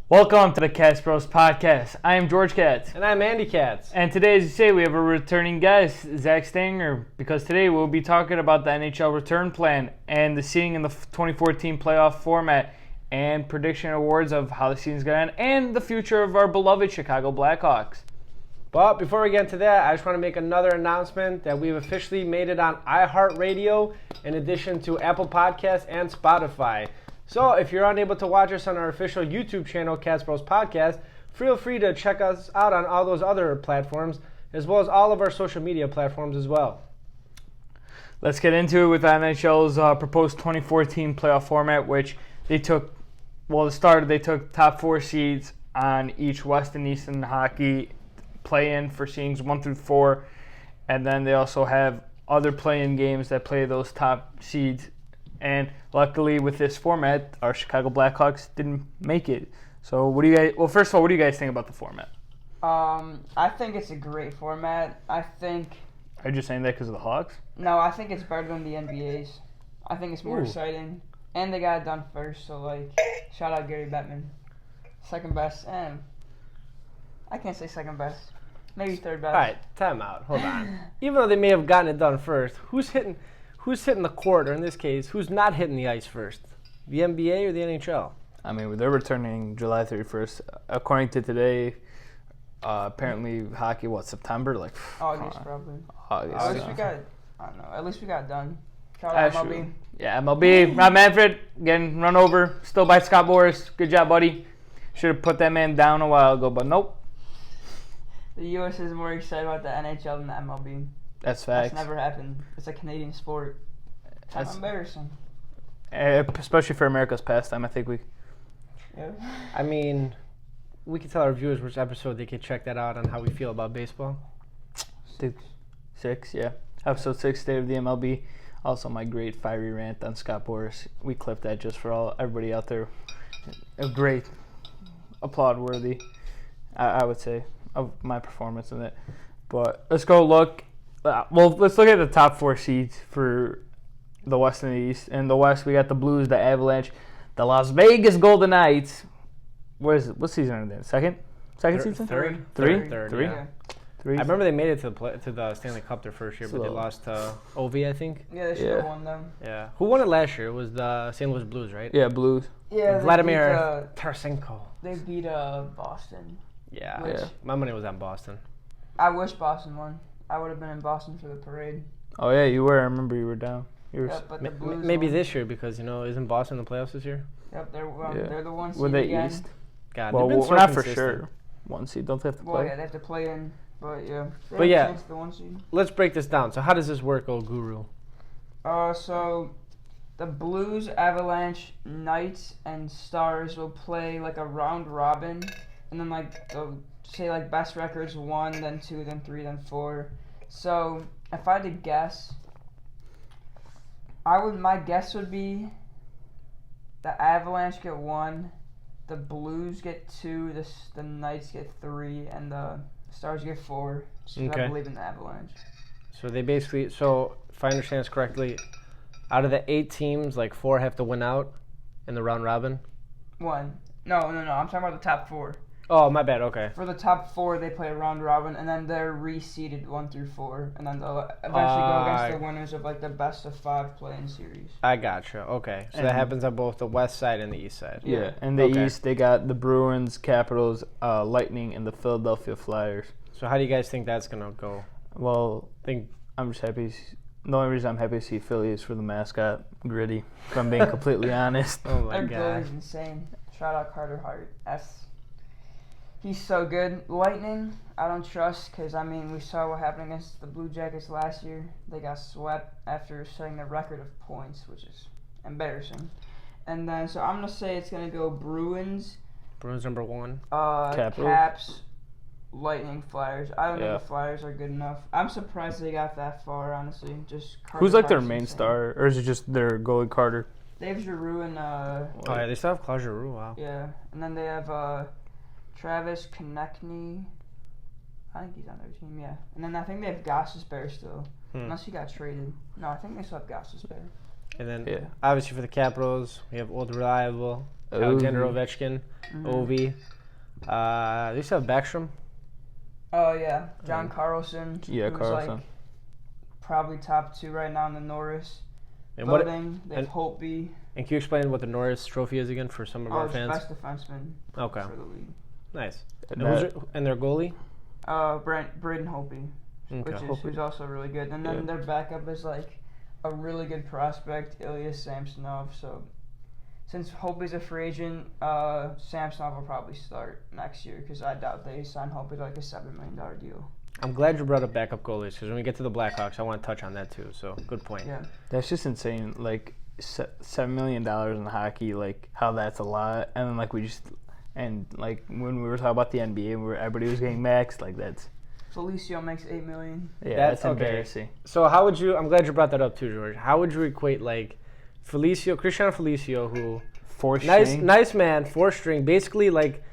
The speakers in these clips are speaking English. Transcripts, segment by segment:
Welcome to the Katzzbros podcast. I am George Katz. And I'm Andy Katz. And today, as you say, we have a returning guest, Zach Stanger, because today we'll be talking about the NHL return plan and the seeding in the 2014 playoff format and prediction awards of how the season's going to end and the future of our beloved Chicago Blackhawks. But before we get into that, I just want to make another announcement that we've officially made it on iHeartRadio in addition to Apple Podcasts and Spotify. So if you're unable to watch us on our official YouTube channel, Katzzbros Podcast, feel free to check us out on all those other platforms, as well as all of our social media platforms as well. Let's get into it with NHL's proposed 2014 playoff format, which they took, they took top four seeds on each West and Eastern hockey play-in for seedings 1 through 4, and then they also have other play-in games that play those top seeds. And luckily, with this format, our Chicago Blackhawks didn't make it. So, first of all, what do you guys think about the format? I think it's a great format. Are you just saying that because of the Hawks? No, I think it's better than the NBA's. I think it's more exciting. And they got it done first, so, shout out Gary Bettman. Second best, and I can't say second best. Maybe third best. All right, time out. Hold on. Even though they may have gotten it done first, who's hitting the court, or in this case, who's not hitting the ice first? The NBA or the NHL? I mean, they're returning July 31st. According to today, apparently hockey, September? August, probably. August. At least we got it. I don't know. At least we got it done. Shout out MLB. True. Yeah, MLB. Rob Manfred getting run over. Still by Scott Boras. Good job, buddy. Should have put that man down a while ago, but nope. The U.S. is more excited about the NHL than the MLB. That's facts. That's never happened. It's a Canadian sport. That's embarrassing. Especially for America's pastime, I think we... Yeah. I mean, we can tell our viewers which episode they can check that out on how we feel about baseball. 6, yeah. Episode 6, State of the MLB. Also, my great fiery rant on Scott Boras. We clipped that just for everybody out there. A great, applaud-worthy, I would say, of my performance in it. But let's go look. Let's look at the top four seeds for the West and the East. In the West, we got the Blues, the Avalanche, the Las Vegas Golden Knights. What season are they in? Second season? Third. Three? Yeah. I remember they made it to the Stanley Cup their first year, but they lost to Ovi, I think. Yeah, they should have won them. Yeah. Who won it last year? It was the St. Louis Blues, right? Yeah, Blues. Yeah, Vladimir Tarasenko. They beat Boston. Yeah. My money was on Boston. I wish Boston won. I would have been in Boston for the parade. Oh, yeah, you were. I remember you were down. But the Blues maybe won. this year because, isn't Boston in the playoffs this year? Yep, they're the ones. Were they again. East? God, well, we're not for sure. One seed. Don't they have to play? Well, yeah, they have to play in. But, yeah. The one seed. Let's break this down. So how does this work, old guru? So the Blues, Avalanche, Knights, and Stars will play a round robin. And then, they'll say, best records 1, then 2, then 3, then 4. So, if I had to guess, my guess would be the Avalanche get 1, the Blues get 2, the Knights get 3, and the Stars get 4. So I believe in the Avalanche. So they basically, if I understand this correctly, out of the 8 teams, 4 have to win out in the round robin? 1. No, I'm talking about the top 4. Oh, my bad. Okay. For the top 4, they play a round robin, and then they're reseeded 1 through 4, and then they'll eventually go against the winners of the best of 5 play-in series. I gotcha. Okay, so that happens on both the west side and the east side. Yeah, and the East they got the Bruins, Capitals, Lightning, and the Philadelphia Flyers. So how do you guys think that's gonna go? Well, I'm just happy. The only reason I'm happy to see Philly is for the mascot, Gritty. If I'm being completely honest. Oh my God, God, he's insane. Shout out Carter Hart. He's so good. Lightning, I don't trust because, we saw what happened against the Blue Jackets last year. They got swept after setting the record of points, which is embarrassing. And then, so I'm going to say it's going to go Bruins. Bruins number 1. Caps, Lightning, Flyers. I don't think the Flyers are good enough. I'm surprised they got that far, honestly. Just Carter Who's their Hart's main insane. star, or is it just their goalie Carter? They have Giroux and... oh, yeah, they still have Claude Giroux, wow. Yeah, and then they have... Travis Konechny, I think he's on their team, yeah. And then I think they have Katzzbros still, unless he got traded. No, I think they still have Katzzbros. And then, obviously for the Capitals, we have Old Reliable, Alexander Ovechkin, Ovi. They used to have Backstrom. Oh, yeah. John Carlson. Yeah, who's Carlson. like probably top 2 right now in the Norris And voting. They have Holtby. And can you explain what the Norris Trophy is again for some of our It's fans? best defenseman Okay, for the league. nice. And And their goalie? Braden Holtby, Okay. who's also really good. And then their backup is like a really good prospect, Ilya Samsonov. So since Holtby's a free agent, Samsonov will probably start next year because I doubt they sign Holtby to like a $7 million deal. I'm glad you brought up backup goalies because when we get to the Blackhawks, I want to touch on that too. So good point. Yeah. That's just insane. Like $7 million in hockey, like how that's a lot, and then like like when we were talking about the NBA, where everybody was getting max, like that's Felicio makes $8 million. yeah, That's that's okay. embarrassing. So how would you? I'm glad you brought that up too, George. How would you equate like Cristiano Felicio, who Fourth nice string. man, 4-string, basically like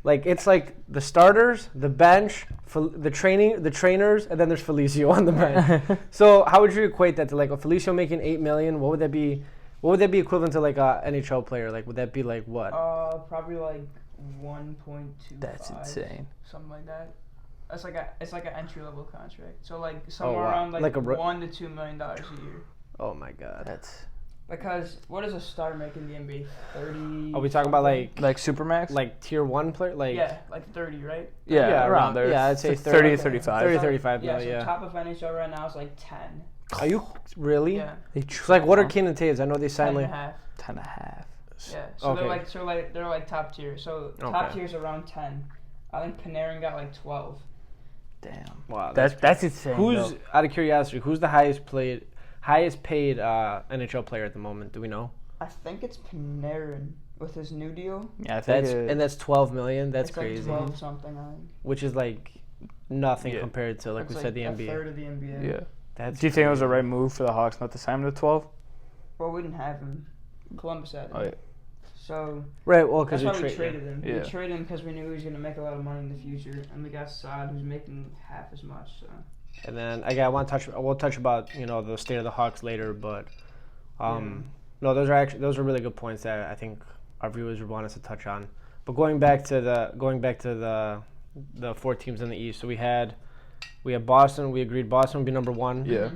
it's like the starters, the bench, the trainers, and then there's Felicio on the bench. So how would you equate that to like a Felicio making $8 million? What would that be? What would that be equivalent to like a NHL player? Like would that be like what? Probably like 1.25. That's insane. Something like that. It's like an entry level contract. So like somewhere wow. around like Like a $1 to $2 million a year. Oh my God. That's Because what does a star make in the NBA? 30. Are we talking about like Supermax. like tier 1 player? Like Yeah, like 30, right? yeah, around there. Yeah, I'd say 30 to 30, 35. 30, 35 Yeah, million, so yeah. top of NHL right now is like 10. Are you really? Yeah. It's like what are Kane and Taves? I know they 10 signed and a like half. 10 and a half. Yeah. So Okay. they're like top tier. So top Okay. tier is around 10. I think Panarin got like 12. Damn. wow. That's insane. Who's though. out of curiosity? Who's the highest paid NHL player at the moment? Do we know? I think it's Panarin with his new deal. Yeah, I think That's 12 million. That's It's crazy. Like 12 something, I think. Which is like nothing Yeah. compared to like It's we said the a NBA. third of the NBA. yeah. That's Do you think it was the crazy. right move for the Hawks not to sign him to 12? Well, we didn't have him. Columbus had him. Oh, yeah. So Right? Well, that's because why we traded him. Yeah. We traded him because we knew he was going to make a lot of money in the future, and we got Saad, who's making half as much. So And then again, we'll touch about the state of the Hawks later, but no, those are really good points that I think our viewers would want us to touch on. But going back to the 4 teams in the East, so we had Boston. We agreed Boston would be number 1. Yeah.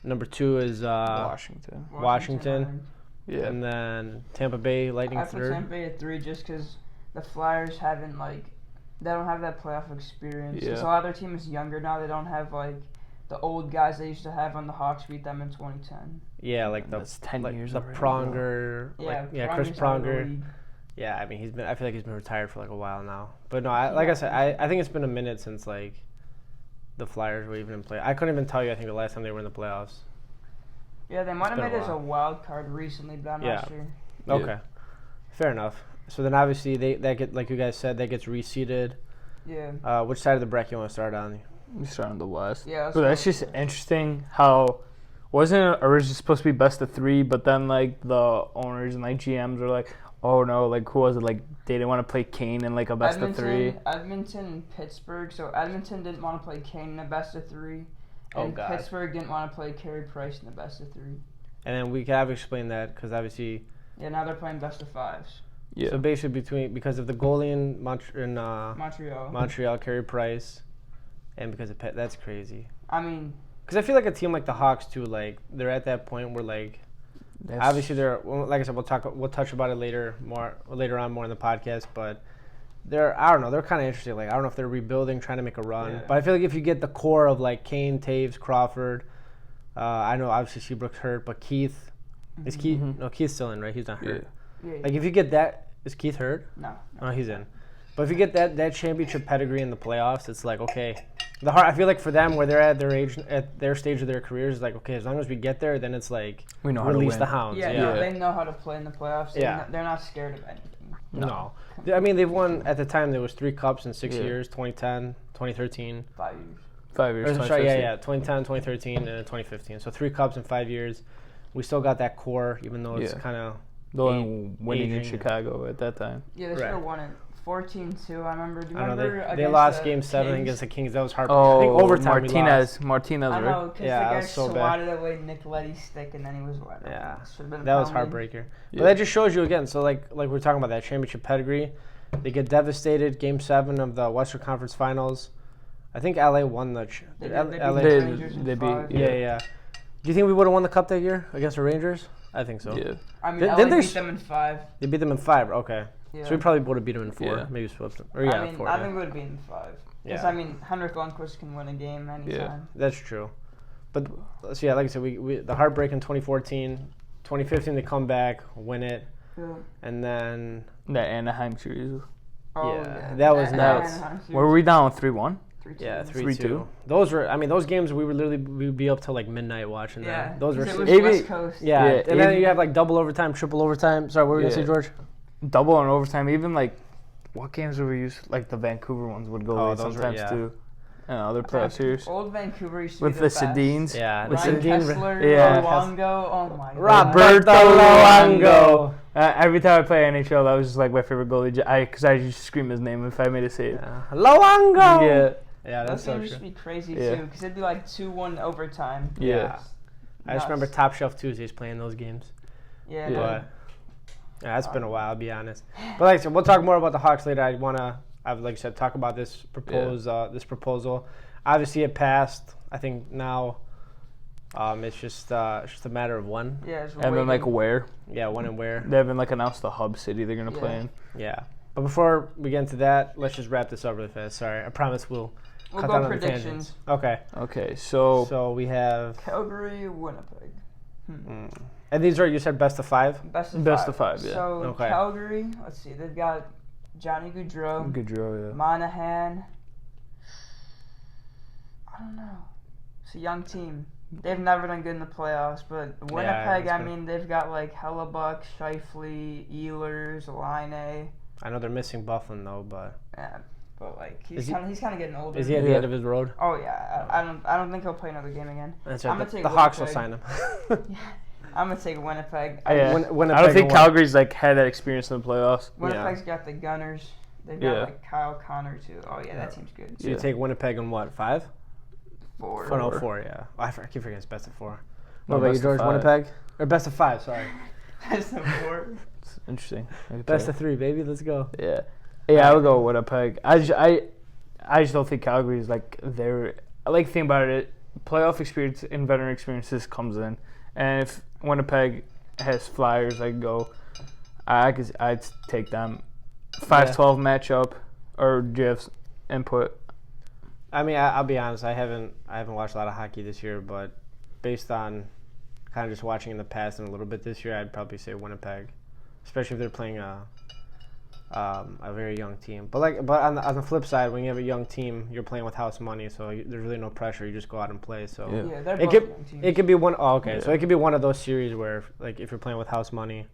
Number 2 is Washington. Washington. Yeah. And then Tampa Bay Lightning I put 3rd. Tampa Bay at 3 just because the Flyers haven't they don't have that playoff experience. Yeah. Because a lot of their team is younger now. They don't have the old guys they used to have when the Hawks beat them in 2010. Yeah, like That's 10 years the already. Pronger. Chris Pronger's out of the Pronger. league. Yeah, I mean I feel like he's been retired for like a while now. But no, I said, I think it's been a minute since like the Flyers were even in play. I couldn't even tell you. I think the last time they were in the playoffs. Yeah, they might have been a made it as while. a wild card recently, but I'm Yeah. not sure. Yeah. Okay, fair enough. So then obviously that get like you guys said that gets reseeded. Yeah. Which side of the bracket you want to start on? We start on the West. Yeah. But that's just interesting how wasn't it originally supposed to be best of 3, but then like the owners and like GMs were like, oh no, like who was it? Like they didn't want to play Kane in like a best of 3. Edmonton and Pittsburgh. So Edmonton didn't want to play Kane in a best of 3. Oh, And God. Pittsburgh didn't want to play Carey Price in the best of 3. And then we can have explain that because obviously. Yeah, now they're playing best of 5s. Yeah. So basically because of the goalie in Montreal. Montreal, Carey Price, and because of that's crazy. I mean, Because I feel like a team like the Hawks too, like they're at that point where like obviously they're like I said we'll touch about it later on in the podcast, but they're kind of interesting. Like I don't know if they're rebuilding, trying to make a run, Yeah. but I feel like if you get the core of like Kane, Taves, Crawford, I know obviously Seabrook's hurt, but Keith is Keith. Mhm. No, Keith's still in, right? He's not Yeah. hurt. yeah. Like if you get that, is Keith hurt? No. Oh, he's in. But if you get that championship pedigree in the playoffs, it's like okay. I feel like for them, where they're at their age, at their stage of their careers, is like okay, as long as we get there, then it's like We know how to release win. the hounds. Yeah, Yeah. no, they know how to play in the playoffs. Yeah. They're not scared of anything. No. I mean, they've won at the time. There was 3 cups in 6 Yeah. years: 2010, 2013. 5 years. 5 years. Or, sorry, 2015. 2010, 2013, and then 2015. So 3 cups in 5 years. We still got that core, even though it's Yeah. kind of The one winning in aging. Chicago at that time. Yeah, they should Right. have won it 14-2. I remember. Do you I know remember they lost the Game 7 Kings? against the Kings. That was heartbreaking. I think overtime we lost. Martinez, I right? know, because Yeah, that the guy was so bad. swatted away Nick Leddy's stick, and then he was wide open. Yeah, Should've been a that was penalty. heartbreaker. Yeah. But that just shows you again. So like we were talking about that championship pedigree. They get devastated. Game 7 of the Western Conference Finals. I think LA won the. They LA. beat the Rangers in they beat- 5. Yeah. Do you think we would have won the cup that year against the Rangers? I think so. Yeah. I mean, Didn't LA they beat them in 5. They beat them in 5. Okay. Yeah. So we probably would have beat them in 4. Yeah. Maybe swept them. Or I mean, 4. I yeah. think we would have beaten 5. Because, Yeah. I mean, Henrik Lundqvist can win a game anytime. That's true. But so yeah, like I said, we the heartbreak in 2014, 2015 they come back, win it, Yeah. and then That Anaheim series. Oh, Yeah, that was nuts. Were we down 3-1? 3-2. yeah 3-2. 3-2. Those were those games we'd be up till like midnight watching Yeah. them. Those were 'cause it was Maybe- West Coast. yeah. Yeah, And then even- you have like double overtime, triple overtime. Sorry, what were you gonna say, Yeah. George? Double and overtime. Even like, what games were we used? Like the Vancouver ones would go Oh, late those were- sometimes yeah. too. And other playoff series. Old Vancouver used to With be the the best. Sedins. Yeah, With Ryan Sedin- Kessler, Yeah. Luongo, oh my god. Roberto Luongo. Luongo. Every time I play NHL, that was just like my favorite goalie. Because I used to scream his name if I made a save. Yeah. Luongo. Yeah. Yeah, that's Those so games used to true. be crazy Yeah. too, because it'd be like 2-1 overtime. Yeah. I just remember Nuts. Top Shelf Tuesdays playing those games. Yeah. Yeah. But yeah, it's been a while, I'll be honest. But like I said, we'll talk more about the Hawks later. I'd like I said, talk about this proposal. Obviously, it passed. I think now it's just a matter of when. Yeah. It's And then like waiting. where Yeah, when and where. they haven't like announced the hub city they're gonna play Yeah. in. Yeah. But before we get into that, let's just wrap this up really fast. Sorry, I promise we'll We'll cut go down on the predictions. tangents. Okay. Okay, so So we have, Calgary, Winnipeg. and these are, you said best of 5. Best of Best five. of five, yeah. So Okay. Calgary, let's see, they've got Johnny Gaudreau, good draw. Yeah. Monahan. I don't know. It's a young team. They've never done good in the playoffs, but Winnipeg, it's I been- mean, they've got like Hellebuck, Scheifele, Ehlers, Laine. I know they're missing Bufflin though, but Yeah, but like Is he's kind of getting older. is he at the Yeah. end of his road? Oh yeah, I don't think he'll play another game again. That's I'm right. gonna The, take the Hawks will Winnipeg. sign him. I'm gonna take Winnipeg. Yeah. Winnipeg I don't think will win. Calgary's like had that experience in the playoffs. Winnipeg's got the Gunners. They've got Yeah. like Kyle Connor too. Oh yeah, that team's good. So you Yeah. take Winnipeg in what, 5? 4. Oh, no, 4, yeah. I keep forgetting it's best of 4. No, What about you, best of George? 5. Winnipeg? Or best of 5, sorry. That's the 4. It's interesting. Best of 3, baby. Let's go. Yeah, I would go Winnipeg. I just don't think Calgary's like they're. I like the thing about it. Playoff experience and veteran experiences comes in, and if Winnipeg has Flyers, I go. I'd take them. 5-12 matchup, or Jeff's input. I mean, I'll be honest. I haven't watched a lot of hockey this year, but based on kind of just watching in the past and a little bit this year, I'd probably say Winnipeg, especially if they're playing a very young team. But on the flip side, when you have a young team, you're playing with house money, so there's really no pressure. You just go out and play. So Yeah. Yeah, they're it both could young teams. it could be one. Oh, okay. Yeah. So it could be one of those series where, like, if you're playing with house money.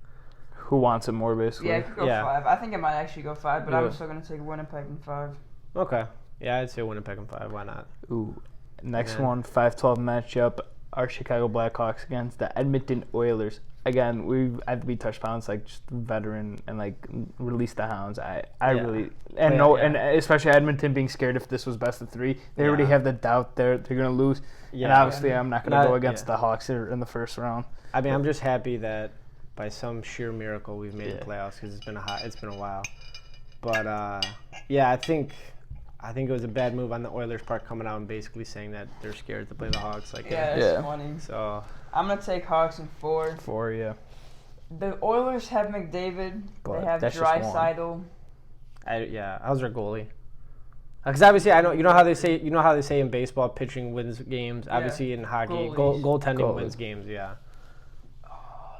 Who wants it more, basically? Yeah, it could go Yeah. 5. I think it might actually go 5, but Yeah. I'm still gonna take Winnipeg in 5. Okay. Yeah, I'd say Winnipeg in 5. Why not? Ooh. Next Yeah. one, 5-12 matchup. Our Chicago Blackhawks against the Edmonton Oilers. Again, we touched on it's like just veteran and like release the hounds. I Yeah. really and Yeah, no yeah. and especially Edmonton being scared if this was best of 3. They already Yeah. have the doubt they're gonna lose. Yeah. And obviously I'm not gonna Not- go against yeah. the Hawks here in the first round. I mean, I'm just happy that by some sheer miracle we've made the Yeah. playoffs because it's been a while. But yeah, I think it was a bad move on the Oilers' part coming out and basically saying that they're scared to play the Hawks like Yeah, that. that's Yeah. funny. So I'm gonna take Hawks in 4. 4, yeah. The Oilers have McDavid. But They have that's just one. Draisaitl. how's their goalie? Because obviously, I know you know how they say in baseball, pitching wins games. Yeah. Obviously, in hockey, Goalies. goaltending Goalies. wins games. Yeah.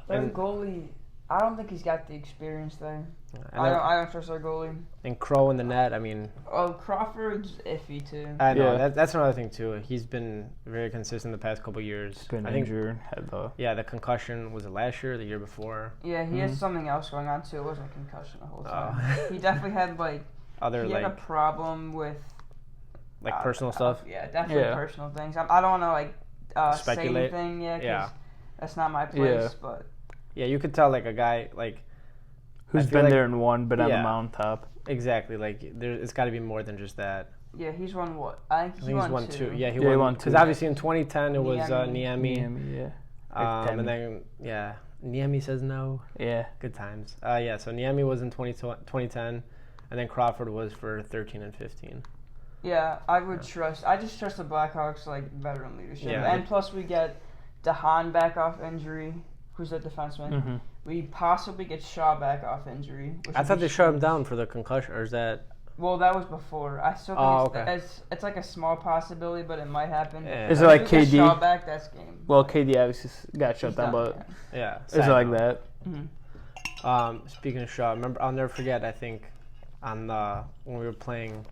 Their And- goalie, I don't think he's got the experience there. And, I don't trust our goalie. and Crow in the net. I mean, Oh, Crawford's iffy too. I know Yeah. that's another thing too. He's been very consistent the past couple years. Been I think. injured, had the Yeah, the concussion was it last year or the year before? Yeah, he Mhm. has something else going on too. It wasn't a concussion the whole time. Oh. He definitely had like Other he had a like problem with personal stuff. Yeah, definitely Yeah. personal things. I don't want to like say Speculate. anything. Yeah, 'cause Yeah. that's not my place. Yeah. But Yeah, you could tell like a guy like Who's feel been like- there and won, been on the Yeah. mountaintop. Exactly. Like it's got to be more than just that. Yeah, he's won what? I think I think he's won two. Yeah, Yeah, he won Because two. obviously in 2010 it was Niemi. Niemi. Yeah. And then Niemi says no. Yeah. Good times. So Niemi was in 2010, and then Crawford was for 13 and 15. Yeah, I just trust the Blackhawks like veteran leadership. Yeah. And plus we get DeHaan back off injury, who's a defenseman. Mm-hmm. We possibly get Shaw back off injury. which I would thought be they shut him huge. down for the concussion, or is that? Well, that was before. I still think okay. it's like a small possibility, but it might happen. Yeah. Is If it like we get KD? Shaw back, that's game. Well, KD obviously got shut He's down, done, but Yeah. is it like that? Speaking of Shaw, remember I'll never forget. I think on when we were playing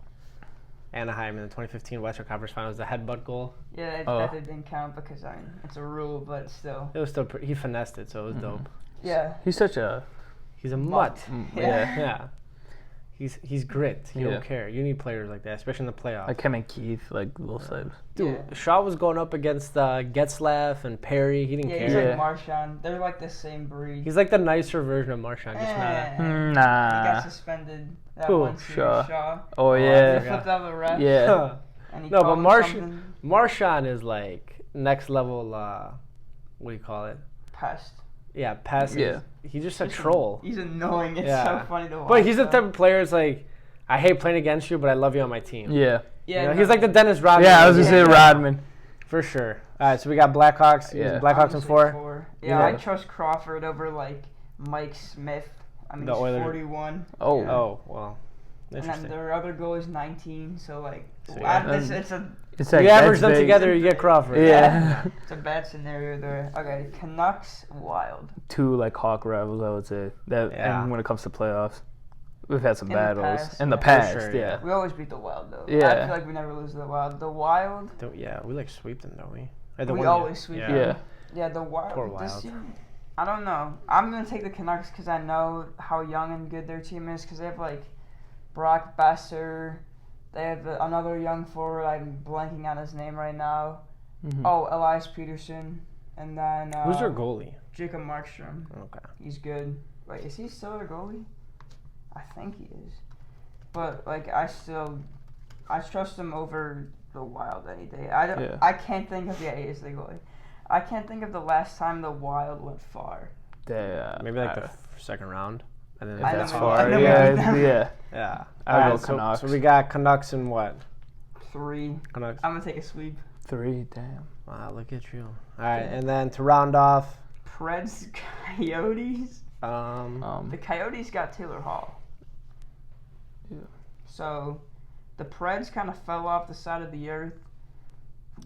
Anaheim in the 2015 Western Conference Finals, the headbutt goal. Yeah, Oh. that didn't count because it's a rule, but still. It was still he finessed it, so it was dope. Yeah. He's such a He's a mutt. yeah. Yeah. He's grit. He Yeah. don't care. You need players like that, especially in the playoffs. Like him and Keith, like both sides. Dude, Yeah. Shaw was going up against Getzlaff and Perry. He didn't Yeah, care. he's Yeah. like Marchand. They're like the same breed. He's like the nicer version of Marchand, just not. He Nah. got suspended that Who? one series, Shaw. Shaw. Oh He yeah. flipped out the ref. Yeah. And he No, but called him Marsh- something. Marchand is like next level. What do you call it? Pest. Yeah, passive. Yeah. He's just a troll. He's annoying. It's Yeah. so funny to watch. But he's the though. type of player. It's like, I hate playing against you, but I love you on my team. Yeah. Yeah, You know, no, he's like the Dennis Rodman. Yeah, I was gonna say Yeah. Rodman. For sure. All right, so we got Blackhawks. Yeah. Blackhawks in honestly, 4. Yeah, Yeah. I trust Crawford over like Mike Smith. I mean, The he's Oilers. 41. Oh. Yeah. Oh, well. And then Interesting. their other goal is 19. So like, So, wow, yeah. it's a It's You like average them that's big. together, you get Crawford. Yeah. it's a bad scenario there. Okay, Canucks Wild. Two like Hawk rivals, I would say. That Yeah. and when it comes to playoffs, we've had some In the battles past, in the yeah. For past. sure, yeah. We always beat the Wild though. I Yeah. feel like we never lose to the Wild. The Wild. Yeah, we like sweep them, don't we? Or the We one always sweep yeah. them. Yeah. Yeah, the Wild. Poor This Wild. year, I don't know. I'm gonna take the Canucks because I know how young and good their team is. Because they have like Brock Besser. They have another young forward. I'm blanking on his name right now. Mhm. Oh, Elias Peterson, and then Who's their goalie? Jacob Markstrom. Okay. He's good. Wait, is he still their goalie? I think he is. But like, I trust him over the Wild any day. Yeah. I can't think of he is the goalie. I can't think of the last time the Wild went far. Maybe like the second round. And then I that's know far. we Yeah, beat them. yeah. Yeah. I'll Alright, go so, Canucks. so we got Canucks and what? 3. Canucks. I'm gonna take a sweep. 3, damn. Wow, look at you. All right, and then to round off, Preds Coyotes. The Coyotes got Taylor Hall. Yeah. So, the Preds kind of fell off the side of the earth.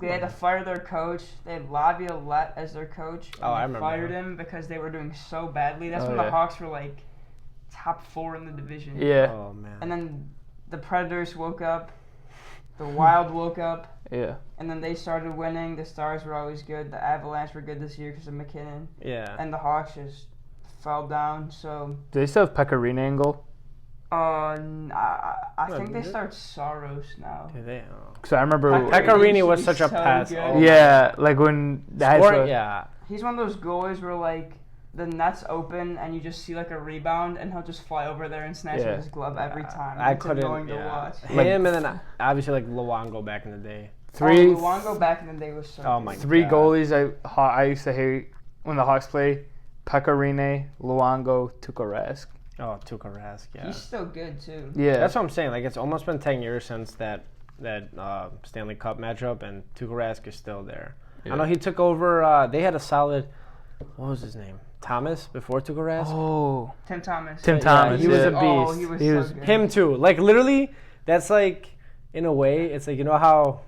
They had to fire their coach. They had Laviolette as their coach. And Oh, I they remember fired that. him because they were doing so badly. That's Oh, when yeah. the Hawks were like top 4 in the division. Yeah. oh man, And then the Predators woke up. The Wild woke up. Yeah. And then they started winning. The Stars were always good. The Avalanche were good this year because of McKinnon. yeah. And the Hawks just fell down. So, Do they still have Pecorino in goal? I No, think they did- start Saros now. Do they? Oh. Because I remember. Pecorini was He's such a so pass. good. Oh, Yeah, like when that's Scoring, what- yeah. He's one of those goalies where like the net's open and you just see like a rebound and he'll just fly over there and snatch Yeah. with his glove every time. I It's couldn't. annoying to Yeah. watch. Him and then obviously like Luongo back in the day. Three. Oh, Luongo back in the day was so Oh good. my 3 God. goalies I used to hate when the Hawks play. Pecorino, Luongo, Tuukka Rask. Oh, Tuukka Rask, yeah. He's still good too. Yeah. That's what I'm saying. Like it's almost been 10 years since that Stanley Cup matchup, and Tuukka Rask is still there. Yeah. I know he took over. They had a solid. What was his name? Thomas before Tuukka Rask. Oh. Tim Thomas. Tim Yeah, Thomas. he was yeah. a Oh, beast. he was He so was- good. Him too. Like literally, that's like in a way, it's like you know how,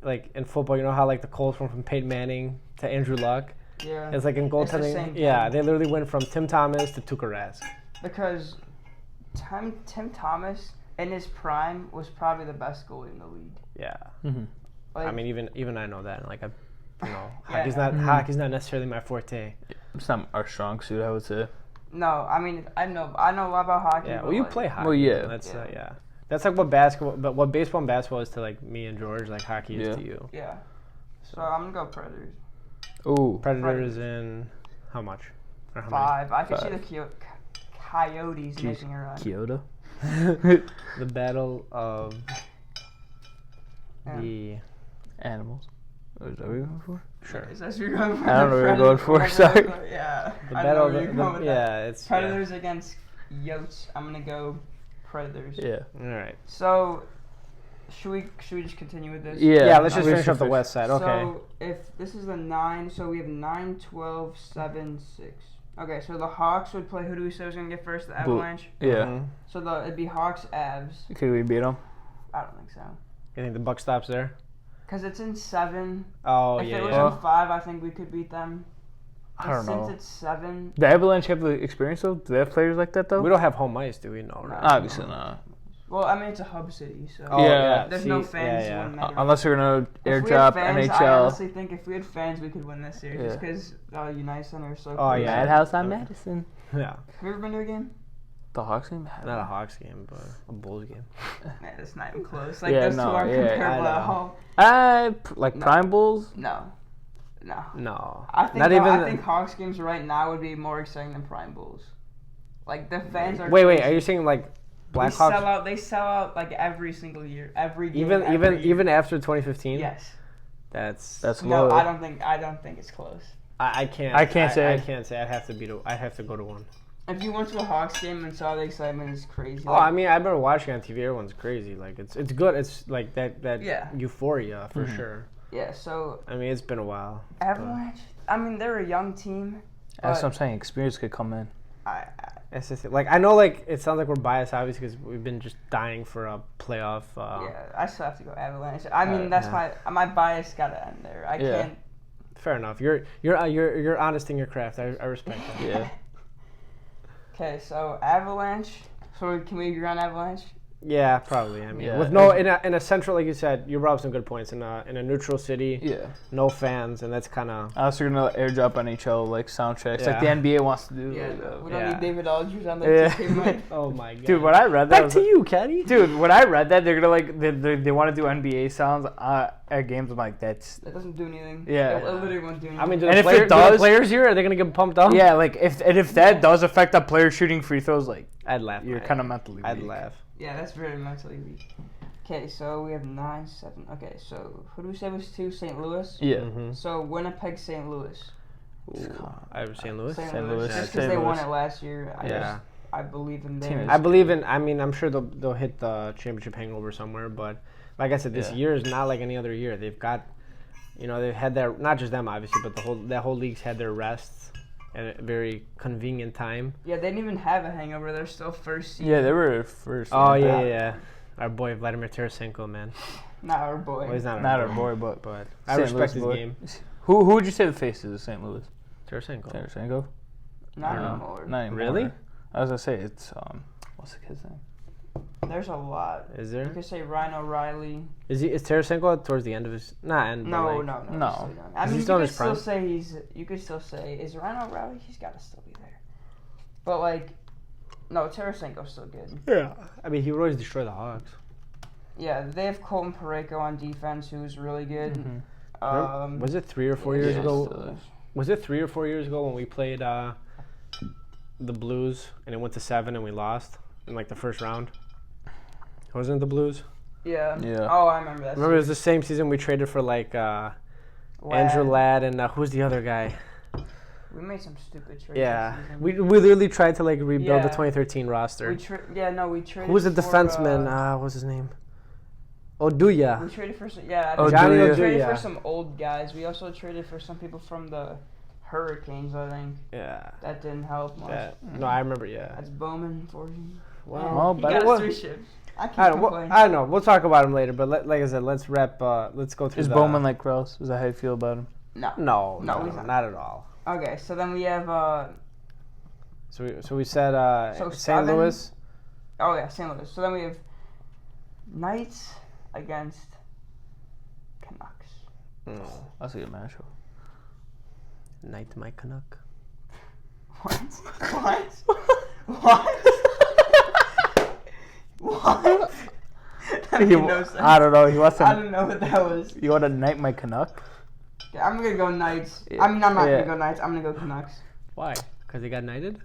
like in football, you know how like the Colts went from Peyton Manning to Andrew Luck. Yeah. It's like in It's the goaltending. same Yeah, thing. they literally went from Tim Thomas to Tuukka Rask. Because Tim Thomas in his prime was probably the best goalie in the league. Yeah. Mhm. Like, I mean, even I know that. Like Yeah, hockey's not necessarily my forte. It's not our strong suit, I would say. no, I mean I know a lot about hockey. Yeah. but Well, you like, play hockey. Well, yeah. That's Yeah. yeah. That's like what basketball, but what baseball and basketball is to like me and George, like hockey is Yeah. to you. Yeah. So I'm gonna go Predators. Ooh. Predators in how much? Or how 5. I could see 5. the Coyotes Jeez. making a run. Kyoto. many? The battle of Yeah. the Animals. What is that what you're going for? sure. Is that what you're going for? I don't know what you're going for, Predators, sorry. Yeah. The I battle know of where you're going with that. yeah, it's Predators against Yotes. I'm gonna go Predators. Yeah. Yeah. All right. So, should we just continue with this? Yeah. Yeah, let's just we finish should up the west side. Okay. So if this is the 9, so we have 9, 12, 7, 6. Okay, so the Hawks would play. Who do we say was gonna get first? The Avalanche. Yeah. Mhm. So it'd be Hawks, Avs. Could we beat them? I don't think so. You think the buck stops there? Cause it's in 7. Oh if yeah. it was yeah. in 5, I think we could beat them. I But don't know. Since it's 7. The Avalanche have the experience though? Do they have players like that though? We don't have home ice, do we? No. Right? Obviously not. Well, I mean it's a hub city, so Oh, Yeah. there's see, no fans. Yeah, It wouldn't matter. Unless we're gonna If we had airdrop fans, I NHL. honestly think if we had fans, we could win this series. Just Yeah. because United Center is so. Oh, crazy. yeah. Madhouse on Okay. Madison. yeah. Have you ever been to a game? The Hawks game? Not a Hawks game, but a Bulls game. Man, it's not even close. Like Yeah, those two no, aren't yeah, comparable I at know. all. Like No. Prime Bulls? No. No. I think Not I even. think Hawks games right now would be more exciting than Prime Bulls. Like the fans are. Wait. crazy. Are you saying like They Blackhawks? sell out. They sell out like every single year. Every game. Even every even year. even after 2015. Yes. That's. No, low. I don't think it's close. I can't. I can't say. I can't say. I'd have to go to one. If you went to a Hawks game and saw the excitement, it's crazy. Oh, I mean, I've been watching on TV. Everyone's crazy. Like it's good. It's like that Yeah. euphoria for Mhm. sure. Yeah. So I mean, it's been a while. Avalanche. I mean, they're a young team. That's but what I'm saying. Experience could come in. It's just, like I know, like it sounds like we're biased, obviously, because we've been just dying for a playoff. Yeah, I still have to go Avalanche. I mean, that's my bias got to end there. I Yeah. can't. Fair enough. You're honest in your craft. I respect that. Yeah. Okay, so Avalanche. So can we agree on Avalanche? Yeah, probably. I mean, Yeah. with no in a central, like you said, you brought up some good points in a neutral city, Yeah. no fans, and that's kind of. I was gonna airdrop NHL like soundtracks, like the Yeah. NBA wants to do. Yeah, like, we don't Yeah. need David Aldridge on Yeah. the team. Like, Oh my god. Dude, when I read that, I Back was to like- you, Caddy. Dude, when I read that, they're gonna like they want to do NBA sounds at games. I'm like, that's that doesn't do anything. Yeah. It literally won't do anything. I mean, do And the, if it do the does- players here are they gonna get pumped up? yeah. Like if that does affect a player shooting free throws, like I'd laugh. you're kind of mentally I'd weak. laugh. yeah, that's very mentally weak. Okay, so we have 9, 7. Okay, so who do we say was 2? St. Louis. Yeah. Mm-hmm. So Winnipeg, St. Louis. I was St. Louis. St. St. Louis. Louis. Just because St. they won Louis. it last year. Yeah. I believe in Team them. is- I believe in. I mean, I'm sure they'll hit the championship hangover somewhere. But like I said, this Yeah. year is not like any other year. They've got, they've had their, not just them obviously, but that whole league's had their rests at a very convenient time. Yeah, they didn't even have a hangover. They're still first seed. Yeah, they were first. Oh yeah. Our boy Vladimir Tarasenko, man. Not our boy. Well, he's not Not our boy, but I St. respect his Louis boy. game. Who would you say the face is of St. Louis? Tarasenko. Tarasenko? Not I don't know. anymore. Not anymore. Really? I was gonna say it's what's the kid's name? There's a lot. Is You there? could say Ryan O'Reilly. Is Tarasenko towards the end of his? Not end. but, No. like, He's No. still young. I Is mean, he you still in could his still prime? say he's. You could still say is Ryan O'Reilly? He's got to still be there. But like, no, Tarasenko's still good. Yeah. I mean, he would always destroy the Hawks. Yeah, they have Colton Parayko on defense, who's really good. Mhm. Was it 3 or 4 yeah, years yeah, ago? still is. Was it 3 or 4 years ago when we played the Blues and it went to 7 and we lost in like the first round? Wasn't it the Blues? Yeah. Yeah. Oh, I remember that. Remember, it was the same season we traded for like Andrew Ladd and who's the other guy? We made some stupid trades. Yeah, this season. we literally tried to like rebuild the Yeah. 2013 roster. We traded. Who was the for, defenseman? What's his name? Oduya. We traded for some. Yeah, Oh, Johnny Oduya. we traded Oduya. for some old guys. We also traded for some people from the Hurricanes. I think Yeah. that didn't help much. No, I remember. Yeah. That's Bowman for you. Well, he but got what- us 3 ships. I I can't don't, complain. I don't know. We'll talk about him later. But like I said, let's wrap. Let's go through. Is Bowman like Krause? Is that how you feel about him? No. No, No, no, he's not. not at all. Okay, so then we have. So we said So St. 7? Louis. Oh yeah, St. Louis. So then we have Knights against Canucks. No. That's a good matchup. Knight my Canuck. What? What? What? What? That made no sense. I don't know. He wants I to. don't know what that was. You want to knight my Canuck? Yeah, I'm gonna go Knights. Yeah. I mean, I'm not Yeah. gonna go Knights. I'm gonna go Canucks. Why? Because they got knighted?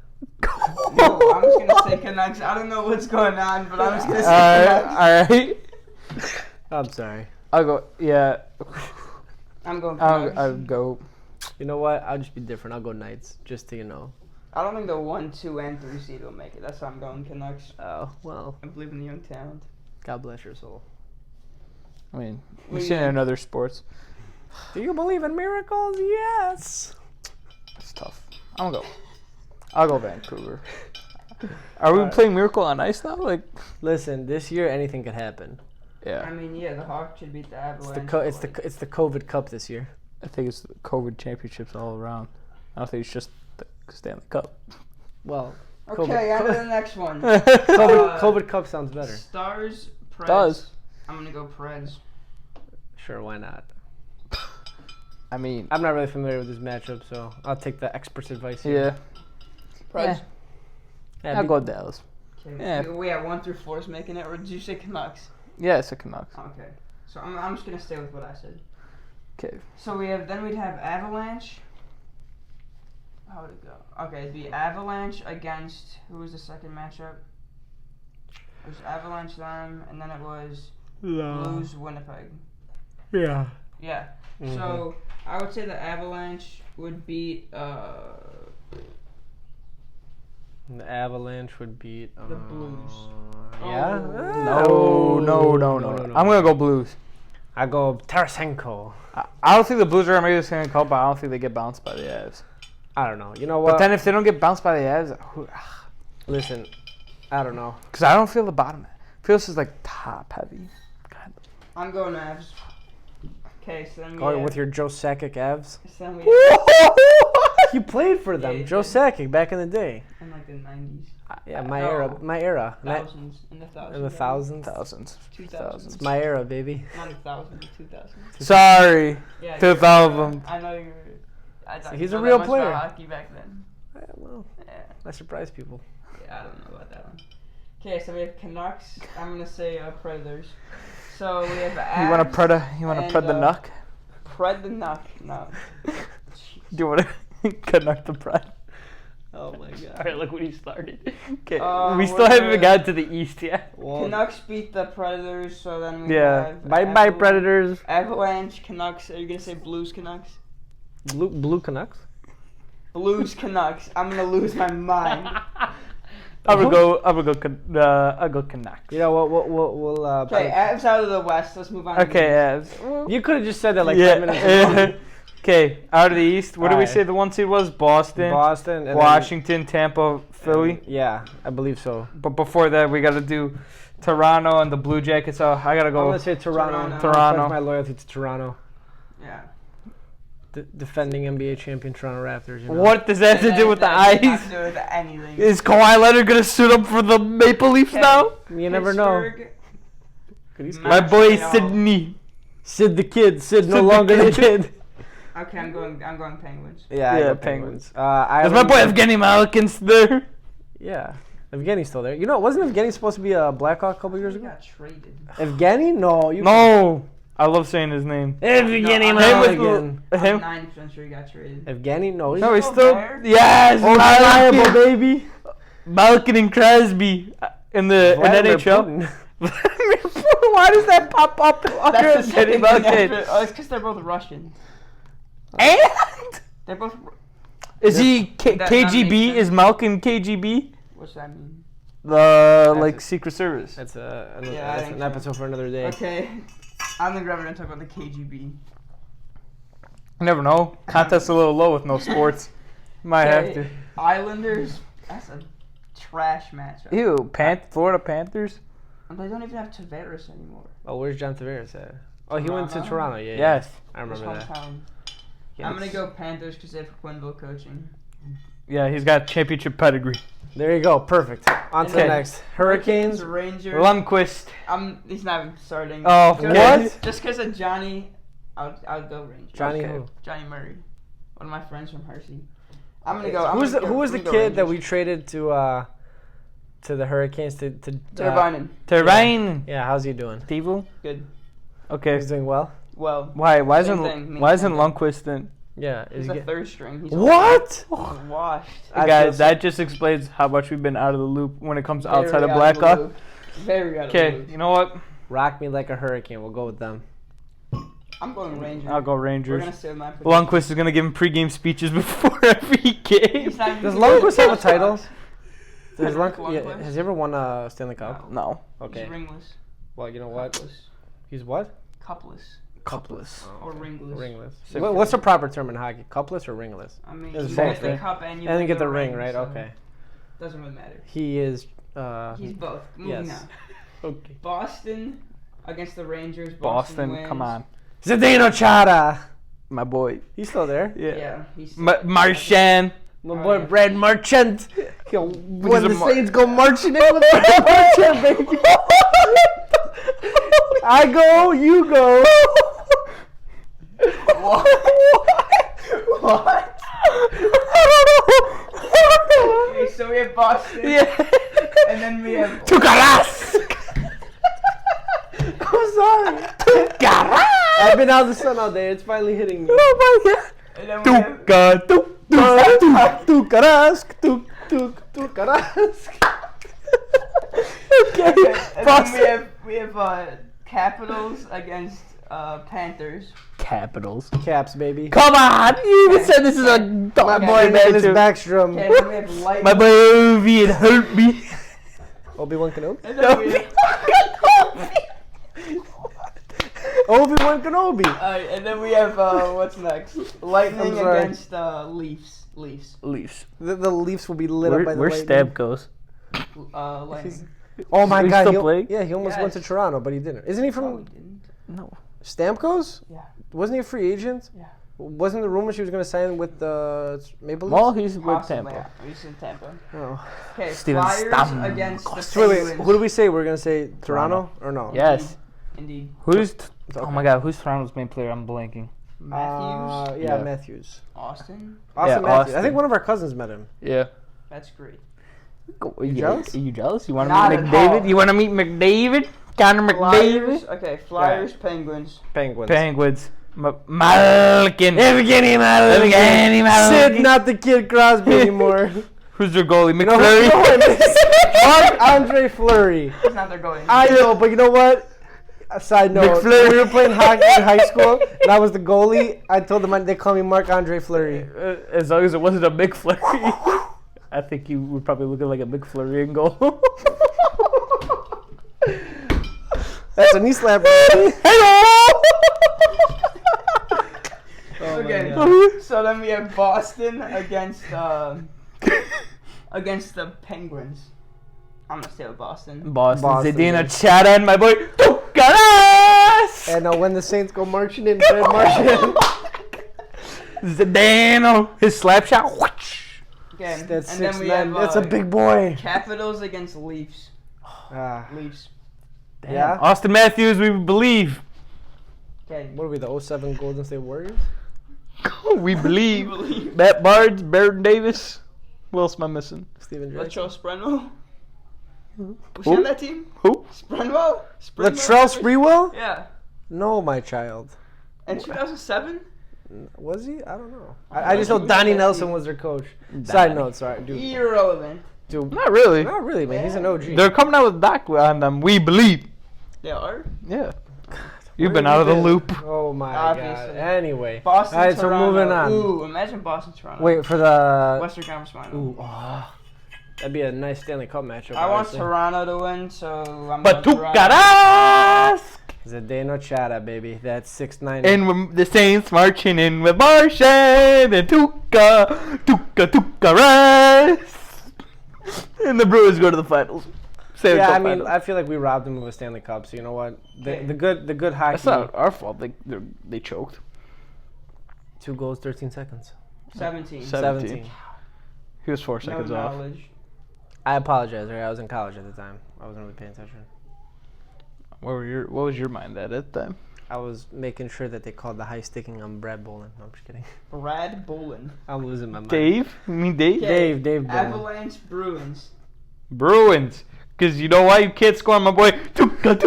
No, I'm just going to say Canucks. I don't know what's going on, but I'm just going to say Canucks. Alright. I'm sorry. I'll go, yeah. I'm going Canucks. I'll go. You know what? I'll just be different. I'll go Knights, just to, you know. I don't think the 1, 2, and 3 seed will make it. That's why I'm going Canucks. Oh, well. I believe in the young talent. God bless your soul. I mean, we've seen it in other sports. Do you believe in miracles? Yes. It's tough. I'll go Vancouver. Are we playing Miracle on Ice now? Like, listen, this year anything could happen. yeah. I mean, yeah, the Hawks should beat the Avalanche. It's the COVID Cup this year. I think it's the COVID championships all around. I don't think it's just the Stanley Cup. Well, Okay, on to the next one. COVID Cup sounds better. Stars, Preds. Does. I'm going to go Preds. Sure, why not? I mean, I'm not really familiar with this matchup, so I'll take the expert's advice here. yeah. Preds. Yeah, I'll go Dallas. Okay. Yeah. We have 1 through 4 is making it, or did you say Canucks? Yeah, it's a Canucks. Okay. So I'm just going to stay with what I said. Okay. So we'd have Avalanche. How would it go? Okay, it'd be Avalanche against, who was the second matchup? It was Avalanche them, and then it was Blues Winnipeg. Yeah. Yeah. So I would say the Avalanche would beat The Avalanche would beat the Blues. Yeah. Oh. No. I'm gonna go Blues. I go Tarasenko. I don't think the Blues are gonna make this Stanley Cup, but I don't think they get bounced by the Avs. I don't know. You know what? But then if they don't get bounced by the Avs, Listen, I don't know. because I don't feel the bottom. I feel this is like top heavy. God. I'm going Avs. Okay, so then we Going have, with your Joe Sakic Avs. so then we have You played for them, Yeah, Joe Sakic, back in the day. in like the 90s. Yeah, my No. era. My era. Thousands. In the thousands. In the thousands. Thousands. 2000s. It's my era, baby. Not the thousands, the 2000s. Sorry. Yeah, 2000. I know you were. I thought He's you a know real that much player. about hockey back then. Yeah, well, Yeah. I surprise people. Yeah, I don't know about that one. Okay, so we have Canucks. I'm gonna say Predators. So we have Avs. You want to pred the Nuck? Pred the Nuck. No. Do you want to Canuck the pred? Oh my god. Alright, look what he started. Okay, we're we still haven't even gonna- gotten to the East yet. Canucks beat the Predators, so then we Yeah. have Bye bye, Predators. Avalanche, Canucks. Are you gonna say Blues, Canucks? Blue Canucks? Blues, Canucks. I'm gonna lose my mind. I'm gonna go. I'll go Canucks. You know what? We'll Okay, Avs out of the West. Let's move on. Okay, Avs. You could have just said that like 5 minutes ago. Okay, out of the East. What did we Alright. say the one seed was? Boston, Boston, and Washington, Tampa, Philly. then, yeah, I believe so. But before that, we got to do Toronto and the Blue Jackets. So I gotta I'm go. gonna say Toronto. Toronto. I'll pledge my loyalty to Toronto. Yeah. Defending NBA champion Toronto Raptors. You know? What does that have to do with the That has ice? nothing to do with anything. Is Kawhi Leonard gonna suit up for the Maple Leafs Okay. now? You never know. Pittsburgh. My boy Montreal. Sydney. Sid the kid. Sid no Sid the longer the kid. kid. Okay, I'm going Penguins. Yeah, I Yeah, go Penguins. I Is my boy Evgeny Malkin's there? Yeah. Evgeny's still there. You know, wasn't Evgeny supposed to be a Blackhawk a couple years He ago? got traded. Evgeny? No. No. I love saying his name. Evgeny No, Malkin. I'm Him? 90% sure he got traded. Evgeny? No. No, he's still still. there? Yes, Reliable, Malkin. baby. Malkin and Crosby in the Vladimir NHL. Putin. Vladimir Putin, why does that pop up? That's the Evgeny second thing Malkin. after. Oh, it's because they're both Russian. And They're both. is he That not KGB? make sense. Is Malkin KGB? What's that mean? The like a- Secret Service. That's, Yeah, I that's think an so. episode for another day. Okay. I don't think we're ever gonna talk about the KGB. You never know. Contest's a little low with no sports. Might have to. Islanders. That's a trash matchup. Ew, Florida Panthers. And they don't even have Tavares anymore. Oh, where's John Tavares at? Oh, he went to Toronto? Toronto. Yeah. Yes. I His remember that. hometown. Yeah, I'm gonna it's- go Panthers because they have Quinville coaching. Yeah, he's got championship pedigree. There you go. Perfect. On to the Okay. next. Hurricanes. Rangers. Lundqvist. He's not even starting. Oh, Just- okay. Just because of Johnny, I'll go Rangers. Johnny Okay. who? Johnny Murray, one of my friends from Hershey. I'm gonna go. Who was the kid that we traded to the Hurricanes to Tervainen. Terrain. Yeah, how's he doing? Tivo. Good. Okay. He's doing well. Well. Why Same thing, isn't means why isn't same thing. Lundqvist in? Yeah. He's a third string. He's What? He's washed. Guys, that just explains how much we've been out of the loop when it comes outside of Blackhawks. Very out of the Okay, loop. you know what? Rock me like a hurricane. We'll go with them. I'm going Rangers. I'll go We're Rangers. gonna say my prediction. Lundqvist is gonna give him pregame speeches before every game. He's not even Does gonna Lundqvist get have a the title? Xbox. Does Lundqvist? has he ever won a Stanley Cup? No. Okay. He's ringless. Well, you know what? Cupless. He's what? Cupless. Cupless. Or ringless. Ringless. Sick. What's the proper term in hockey? Cupless or ringless? I mean, It's you both, get the right? cup and you And then win get the ring, right? so Okay. Doesn't really matter. He is. He's both. Moving Yes. on. Okay. Boston against the Rangers. Boston, wins. come on. Zdeno Chara. My boy. He's still there. Yeah. He's Marchand. My Oh, boy yeah. Brad Marchand. Yo, when a the Mar- Saints go marching in with Brad Marchand, baby. I go, you go. What? What? Okay, so we have Boston. Yeah. And then we have. Tukaras. I'm sorry. Tukaras. I've been out in the sun all day. It's finally hitting me. Oh my god. And then we have. Tukarask, tukarask. Okay. And then we have Capitals against Panthers. Capitals. Caps, baby. Come on. You even said this is a dog. My Okay, boy, and man, is too. Backstrom. Okay, and then we have Lightning. My boy Ovi, it hurt me. Obi-Wan Kenobi. And then we have, Obi-Wan Kenobi. and then we have what's next? Lightning I'm sorry. against Leafs. Leafs. The Leafs will be lit up by the Where's lightning. Stabkos? Lightning. Oh my He's god. still playing? Yeah, he almost went to Yes. Toronto, but he didn't. Isn't he No, we from didn't. No. Stamkos? Yeah. Wasn't he a free agent? Yeah. Wasn't the rumor she was going to sign with the Maple Leafs? Well, he's with Possibly. Tampa. He's in Tampa. Oh. Okay, Steven Flyers Stamkos. against the So wait, Penguins. who do we say? We're going to say Toronto or no? Yes. Indeed. Who's? Oh Okay. my god, who's Toronto's main player? I'm blanking. Matthews. Yeah, Yeah. Matthews. Austin. Austin Yeah, Matthews. I Austin. think one of our cousins met him. Yeah. That's great. Are you jealous? Are you jealous? You want to Not meet at McDavid? all. You want to meet McDavid? Connor Flyers. McDavid? Okay, Flyers, Penguins. Penguins. Penguins. Malkin. Evgeny Malkin. Evgeny Malkin. Sid, not the Kid Crosby anymore. Who's their goalie? You know McFlurry? Marc-Andre Fleury. It's not their goalie. I know, but you know what? A side note, McFlurry. when we were playing hockey in high school, and I was the goalie, I told them they call me Marc-Andre Fleury. As long as it wasn't a McFlurry. I think you would probably look like a McFlurry in goal. That's a knee slap. Hello! Okay, so then we have Boston against the Penguins. I'm gonna stay with Boston. Boston. Boston, Zdeno yeah. Chara and my boy Tukaras! And when the Saints go marching in, Brad Marchand. Zdeno. His slap shot. Whoosh. Okay, That's and then 6'9". we have That's a big boy. Capitals against Leafs. Leafs. Damn. Yeah? Austin Matthews, we believe. Okay. What are we, the 07 Golden State Warriors? We believe. Matt Barnes, Baron Davis. Who else am I missing? Steven Drake. Latrell Sprewell. Was he Who? on that team? Who? Sprewell? Latrell Sprewell? Yeah. No, my child. In 2007? Was he? I don't know. I I just know thought he was Donnie that Nelson team. was their coach. Donnie. Side note, sorry. Dude, Irrelevant. Not really. not really, man. He's an OG. They're coming out with Doc on them. We believe. They are? Yeah. You've Where been have out you of the been? loop. Oh my Obviously. god. Anyway. Boston, All right, so Toronto. moving on. Ooh, imagine Boston, Toronto. Wait for the. Western Conference Final. Ooh, that'd be a nice Stanley Cup matchup. I want honestly. Toronto to win, so I'm But going Toronto. Tukaras! Zdeno Chara, baby. That's 6'9". And with the Saints marching in with Marchand and Tukaras. And the Brewers go to the finals. Stanley Yeah, Cup I mean, finals. I feel like we robbed them of a Stanley Cup. So you know what? Okay. The good hockey. That's not our fault. They choked. 2 goals, 13 seconds. 17. 17. He was 4 No seconds off. knowledge. I apologize. Right? I was in college at the time. I wasn't really paying attention. What was your mind at that time? I was making sure that they called the high sticking on Brad Bolin. No, I'm just kidding. Brad Bolin. I'm losing my mind. Dave? You mean Dave? Okay. Dave Bolin. Avalanche Bruins. Bruins. Because you know why you can't score on my boy? Tukaras.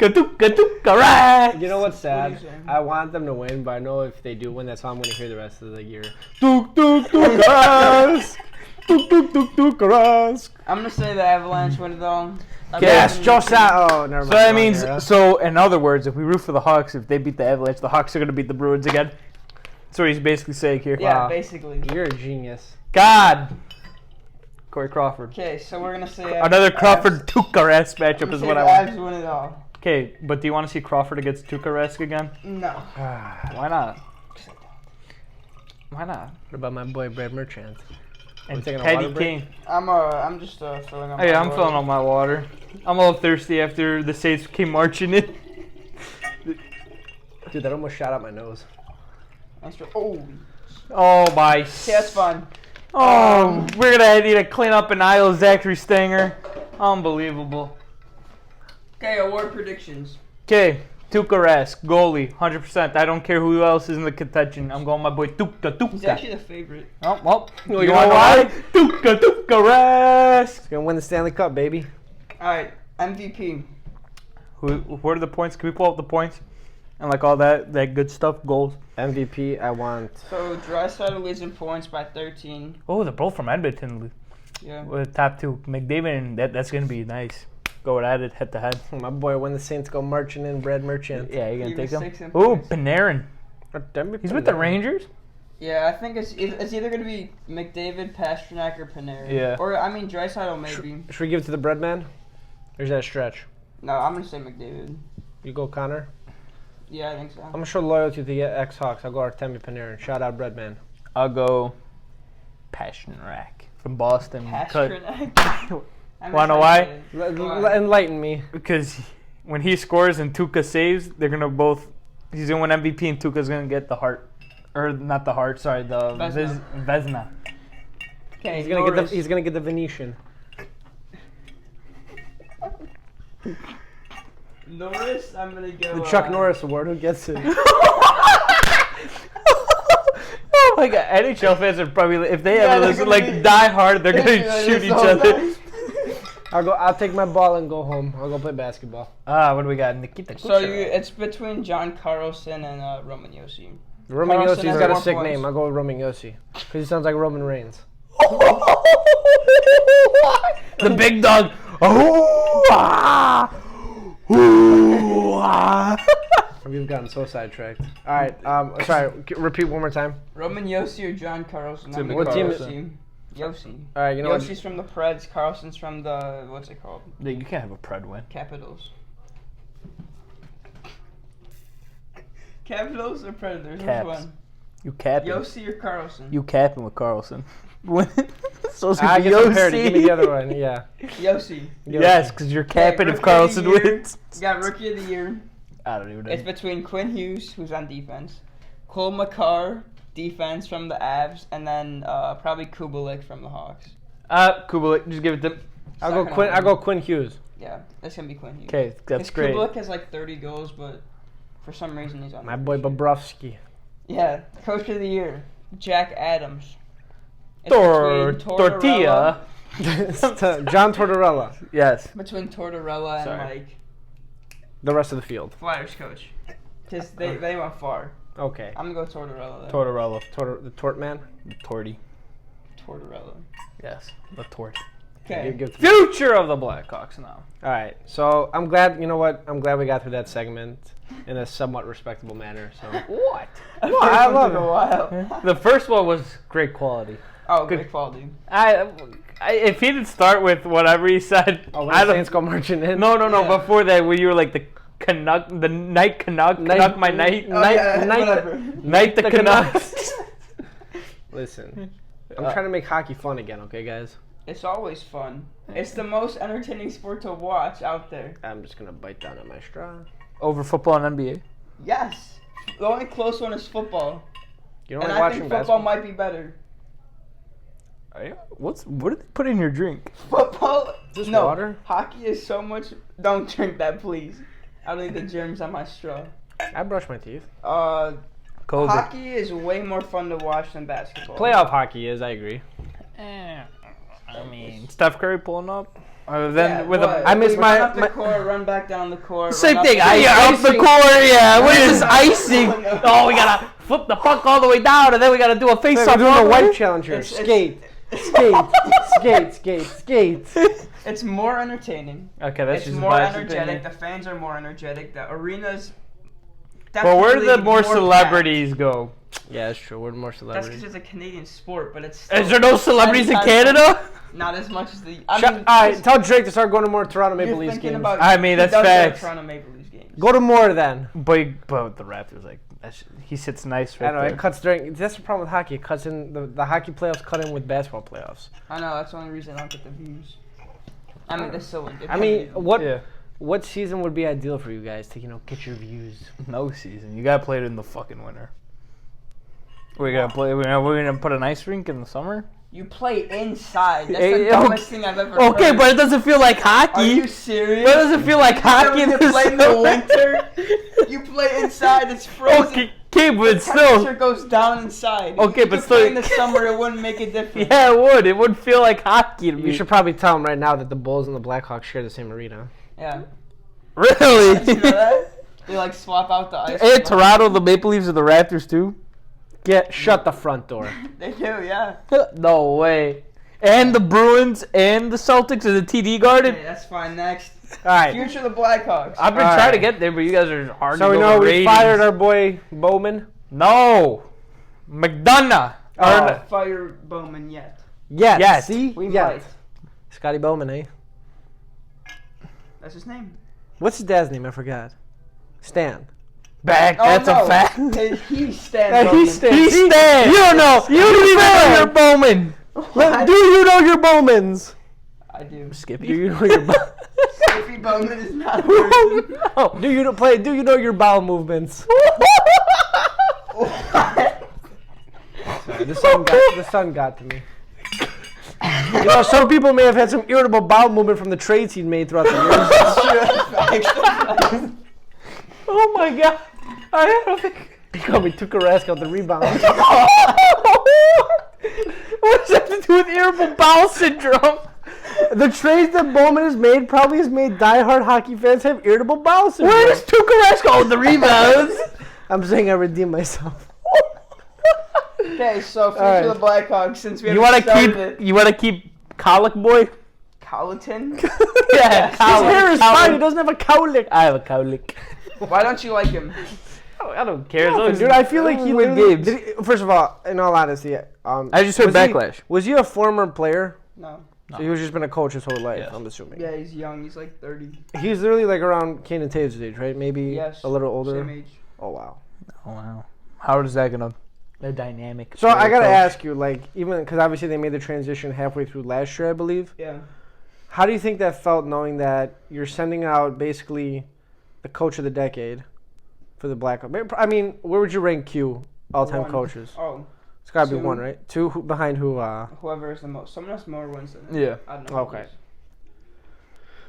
Tuka-tuka-tuka-rask. You know what's What are you sad? saying? I want them to win, but I know if they do win, that's all I'm going to hear the rest of the year. Tuk-tuk-tuk-rask. Tuk-tuk-tuk-tuk-rask. I'm gonna say the Avalanche win it all. Yes, Oh, never mind. So that means, so in other words, if we root for the Hawks, if they beat the Avalanche, the Hawks are going to beat the Bruins again. That's what he's basically saying here. Yeah, Wow. basically. You're a genius. God. Corey Crawford. Okay, so we're gonna say Another Avs. Crawford Tuka-rask I'm matchup gonna is say what the I want. Avs win it all. Okay, but do you want to see Crawford against Tuka-rask again? No. Why not? Why not? What about my boy Brad Marchand? And taking a Teddy water break? King. I'm just filling up. Oh yeah, my I'm water. filling up my water. I'm a little thirsty after the Saints came marching in. Dude, that almost shot out my nose. Thanks for. Oh. Oh my. Okay, that's fun. Oh, we're gonna need to clean up an Isle Zachary Stanger. Unbelievable. Okay, award predictions. Okay, Tuka-rask, goalie, 100%. I don't care who else is in the contention. I'm going my boy Tuka. He's actually the favorite. Oh, well, You you know know why? why? Tuka-rask. He's going to win the Stanley Cup, baby. All right, MVP. What are the points? Can we pull up the points? And like all that good stuff, goals. MVP, I want. So Draisaitl leads in points by 13. Oh, they're both from Edmonton. Yeah. With top two. McDavid, and that's going to be nice. Go at it head to head. My boy, when the Saints go marching in, Brad Marchand. Yeah, you're going to He take was him? 6 in Oh, points. Panarin. He's with the Rangers? Yeah, I think it's either going to be McDavid, Pasternak, or Panarin. Yeah. Or, I mean, Draisaitl maybe. Should we give it to the bread man? Or is that a stretch? No, I'm going to say McDavid. You go Connor? Yeah, I think so. I'm going to show loyalty to the ex-Hawks. I'll go Artemi Panarin. Shout out Breadman. I'll go Pasternak from Boston. Pasternak. Wanna know why? Enlighten me. Because when he scores and Tuca saves, they're going to both... He's going to win MVP and Tuca's going to get the Hart. Or not the Hart, sorry, the Vezina. Okay, He's gonna get the Venetian. Norris, I'm going to go... The Chuck Norris Award. Who gets it? Oh my god, NHL fans are probably... If they ever listen, like, die hard, they're going to shoot each other. I'll take my ball and go home. I'll go play basketball. What do we got? Nikita So Kucherov. it's between John Carlson and Roman Yossi. Roman Carlson Yossi's has got a more sick points. name. I'll go with Roman Yossi. Because he sounds like Roman Reigns. The big dog. We've gotten so sidetracked. All right. Sorry. Repeat one more time. Roman Yossi or John Carlson? Timmy What team is- Yossi. Yossi. All right. You know Yossi's from the Preds. Carlson's from the what's it called? You can't have a Pred win. Capitals. Capitals or Predators? Caps. Which one? You capping. Yossi or Carlson? You capping with Carlson. So it's I gonna be guess I'm paired. Give me the Yossi. other one. Yeah. Yossi. Yes, because you're capping Rookie if of Carlson the year. wins. You got Rookie of the Year. I don't even know. It's between Quinn Hughes, who's on defense, Cole Makar, defense from the Avs, and then probably Kubelik from the Hawks. Kubalik, just give it to... I'll go Quinn Hughes. Yeah, that's gonna be Quinn Hughes. Okay, that's great. Kubelik has like 30 goals, but for some reason he's on. My boy Bobrovsky. Yeah, Coach of the Year, Jack Adams. It's between Tortilla. John Tortorella. Yes. Between Tortorella and Sorry. like The rest of the field. Flyers coach. Cause they went far. Okay. I'm gonna go Tortorella. There. Tortorella. The Tort Man. The Torty. Tortorella. Yes. The Tort. Okay. Future of the Blackhawks now. All right. So I'm glad. You know what? I'm glad we got through that segment in a somewhat respectable manner. So. What? I love it. A it. while. The first one was great quality. Oh, Good. great quality. If he didn't start with whatever he said, Oh, when I the don't. Saints go marching in. No. Yeah. Before that, when you were like the Canuck, the night Canuck, Canuck my night, Oh, yeah, night- whatever. night the Canucks. Listen, I'm trying to make hockey fun again. Okay, guys. It's always fun. It's the most entertaining sport to watch out there. I'm just gonna bite down on my straw. Over football and NBA. Yes. The only close one is football. You know, And like I watching think football basketball. might be better. What did they put in your drink? Football? this No. water? Hockey is so much. Don't drink that, please. I don't need the germs on my straw. I brush my teeth. COVID. Hockey is way more fun to watch than basketball. Playoff hockey is. I agree. I mean, Steph Curry pulling up. I miss run up the court, run back down the court. Same thing. Ice up the court. Yeah. What is this icing? Oh, we gotta flip the puck all the way down, and then we gotta do a face-off. We're doing a wipe challenger. Skate. It's more entertaining. Okay, that's It's just more biased energetic. opinion. The fans are more energetic. The arena's. But where do the more packed. celebrities go? Yeah, that's true. We're more That's celebrities. because it's a Canadian sport, but it's. Is there no celebrities in Canada? Not as much as the. All right, tell Drake to start going to more Toronto Maple Leafs games. I mean, that's facts. Toronto Maple Leafs games. Go to more then. But the Raptors, like, he sits nice right I know, there. it cuts during. That's the problem with hockey. It cuts in the hockey playoffs cut in with basketball playoffs. I know, that's the only reason I don't get the views. I mean, that's so. I mean, what season would be ideal for you guys to get your views? No season. You gotta play it in the fucking winter. We're gonna put an ice rink in the summer. You play inside. That's the dumbest thing I've ever heard. Okay, but it doesn't feel like hockey. Are you serious? But it doesn't feel like hockey. You play in the winter. You play inside. It's frozen. Okay, but the still. temperature goes down inside. Okay, you but could still. play in the summer, it wouldn't make a difference. Yeah, it would. It would feel like hockey to me. You should probably tell them right now that the Bulls and the Blackhawks share the same arena. Yeah. Really? Did you know that? They like swap out the ice. And Toronto, the Maple Leafs, and the Raptors too. Shut the front door. They do, yeah. No way. And the Bruins and the Celtics in the TD Garden. Okay, that's fine. Next. All right. Future of the Blackhawks. I've been trying to get there, but you guys are hard to So we go know with we ratings. fired our boy Bowman. No. McDonough. Not fire Bowman yet. Yes. See? We yes. might. Scotty Bowman, eh? That's his name. What's his dad's name? I forgot. Stan. Back. That's a fact. He stands. He stands. He stands. You don't know. You don't even know your Bowman. Do you know your Bowmans? I do. Skippy. Do you know your Skippy Bowman is not a person. No. Do you know your bowel movements? Sorry, the sun got to me. Some people may have had some irritable bowel movement from the trades he'd made throughout the years. Oh my god. I don't think. He called me Tuukka Rask the rebound. What does that have to do with irritable bowel syndrome? The trades that Bowman has made probably has made diehard hockey fans have irritable bowel syndrome. Where does Tuukka Rask go with the rebounds? I'm saying I redeemed myself. Okay, so future of the Blackhawks, since we You want to keep Colic boy? Colleton? Yeah, His hair is fine. He doesn't have a cowlick. I have a cowlick. Why don't you like him? I don't care. Dude, I feel like he win literally... games. First of all, in all honesty, I just heard backlash. Was he a former player? No. So he was just been a coach his whole life, Yes. I'm assuming. Yeah, he's young. He's like 30. He's literally like around Kane and Taves' age, right? Maybe Yes. a little older. Same age. Oh, wow. Oh wow. How is that gonna? The dynamic. So I gotta ask you, like, even because obviously they made the transition halfway through last year, I believe. Yeah. How do you think that felt, knowing that you're sending out basically the coach of the decade for the Blackhawks? I mean, where would you rank Q all-time One. coaches? Oh, It's gotta be Two. one, right? Two. Behind who? whoever is the most. Someone has more wins than him. Yeah. I don't know. Okay.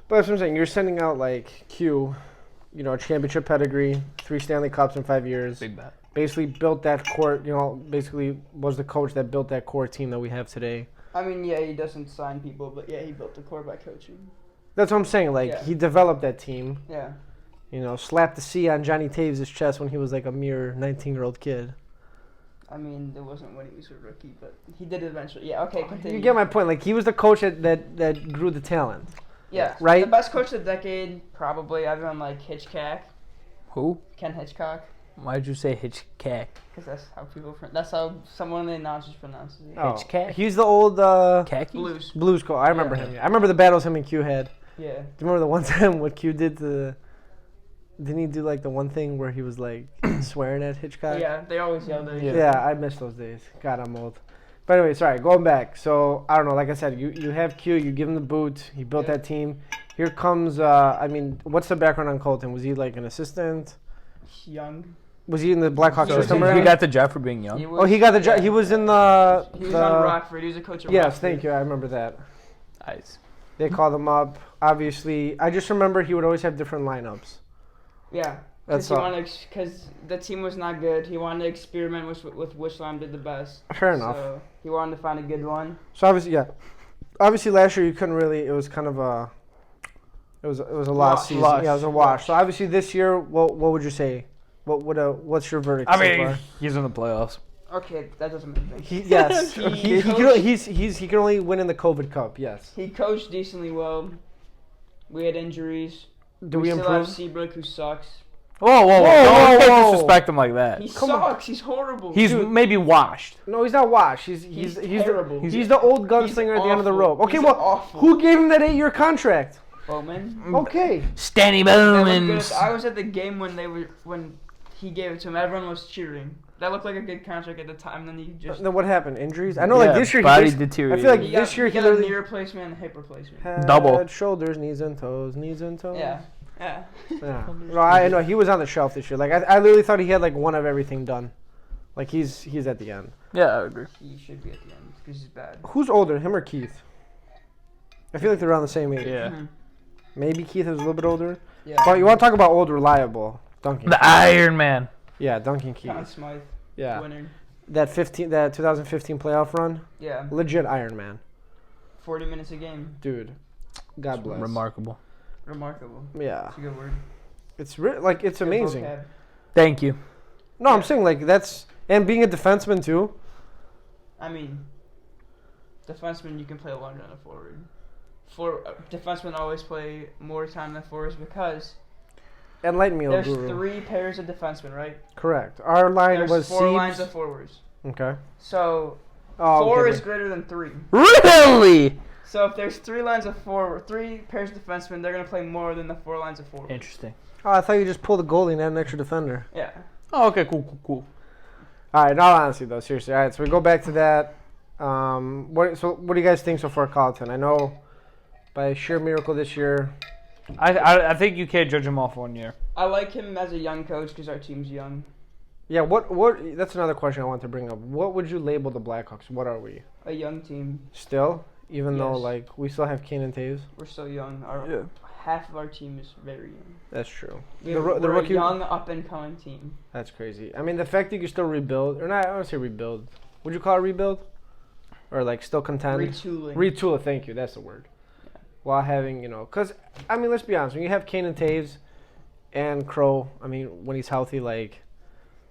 But that's what I'm saying. You're sending out like Q, a championship pedigree, 3 Stanley Cups in 5 years. Big bet. Basically built that core. Basically was the coach that built that core team that we have today. I mean, yeah, he doesn't sign people, but yeah, he built the core by coaching. That's what I'm saying. Like Yeah. he developed that team. Yeah. Slapped the C on Johnny Taves' chest when he was like a mere 19-year-old kid. I mean, it wasn't when he was a rookie, but he did eventually. Yeah, okay, continue. You get my point. Like he was the coach that grew the talent. Yeah. Right? The best coach of the decade, probably. Everyone like Hitchcock. Who? Ken Hitchcock. Why'd you say Hitchcock? Because that's how someone of the announcers pronounces it. Oh, Hitchcock? he's the old Khakis? Blues coach. I remember Yeah. him. I remember the battles him and Q had. Yeah. Do you remember the one time what Q did to? Didn't he do like the one thing where he was like swearing at Hitchcock? Yeah, they always yelled at each Yeah. other. Yeah, I miss those days. God, I'm old. But anyway, sorry, going back. So, I don't know, like I said, you have Q, you give him the boot, he built Yeah. that team. Here comes, what's the background on Colton? Was he like an assistant? Young. Was he in the Blackhawks So system he already? He got the job for being young. He got the job. He was in the... He was on Rockford. He was a coach of Yes, Rockford. thank you. I remember that. Nice. They called him up. Obviously, I just remember he would always have different lineups. Yeah. That's Because the team was not good. He wanted to experiment with which line did the best. Fair enough. So he wanted to find a good one. So obviously, yeah. obviously last year you couldn't really. It was kind of a. It was a lost season. Lost. Yeah, it was a wash. So obviously this year, what would you say? What's your verdict? I so mean, far? he's in the playoffs. Okay, that doesn't make sense. Yes, he can only win in the COVID Cup. Yes. He coached decently well. We had injuries. Do we still improve? have Seabrook, who sucks. Whoa! Don't disrespect him like that. He Come on. sucks. He's horrible. He's maybe washed. No, he's not washed. He's terrible. He's the old gunslinger at the end of the awful. rope. Okay, He's well, awful. who gave him that 8-year contract? Bowman. Okay. Stanny That looked Bowman. good. I was at the game when he gave it to him. Everyone was cheering. That looked like a good contract at the time. Then he just Then what happened? Injuries? I know, like this year, body I deteriorated. feel like he this year he he got a literally knee replacement and hip replacement. had Double. shoulders, knees and toes, Yeah. Yeah. Yeah. No, I know he was on the shelf this year. Like I literally thought he had like one of everything done. Like he's at the end. Yeah, I agree. He should be at the end because he's bad. Who's older, him or Keith? I feel like they're around the same age. Yeah. Mhm. Maybe Keith is a little bit older. Yeah. But you want to talk about old, reliable? Duncan. The Iron Man. Yeah, Duncan Keith. Conn Smythe. Yeah. Winner. That 2015 playoff run, Yeah. legit Iron Man, 40 minutes a game. dude. God bless. Remarkable. Remarkable. Yeah, That's a good word. it's it's Good amazing. vocab. Thank you. No, I'm saying like that's and being a defenseman too. I mean, defenseman, you can play longer than a forward. Defensemen always play more time than forwards because Enlighten me, there's Guru. 3 pairs of defensemen, right? Correct. Our line There's was 4 lines of Siebes. forwards. Okay. So Oh, 4 okay. is greater than 3. Really? So if there's 3 lines of forward, 3 pairs of defensemen, they're gonna play more than the 4 lines of forward. Interesting. Oh, I thought you just pulled the goalie and had an extra defender. Yeah. Oh, okay, cool. All right, not honestly though, seriously. All right, so we go back to that. What do you guys think so far, Colleton? I know by sheer miracle this year. I think you can't judge him off 1 year. I like him as a young coach because our team's young. Yeah, what? That's another question I want to bring up. What would you label the Blackhawks? What are we? A young team. Still, even though Yes. like we still have Kane and Taves. We're so young. Yeah. Half of our team is very young. That's true. We're the rookie. a young, up and coming team. That's crazy. I mean, the fact that you can still rebuild, or not, I don't want to say rebuild. Would you call it rebuild? Or like still contend? Retooling. Retool it, thank you, that's the word. Yeah. While having, because, I mean, let's be honest, when you have Kane and Taves and Crow, I mean, when he's healthy, like,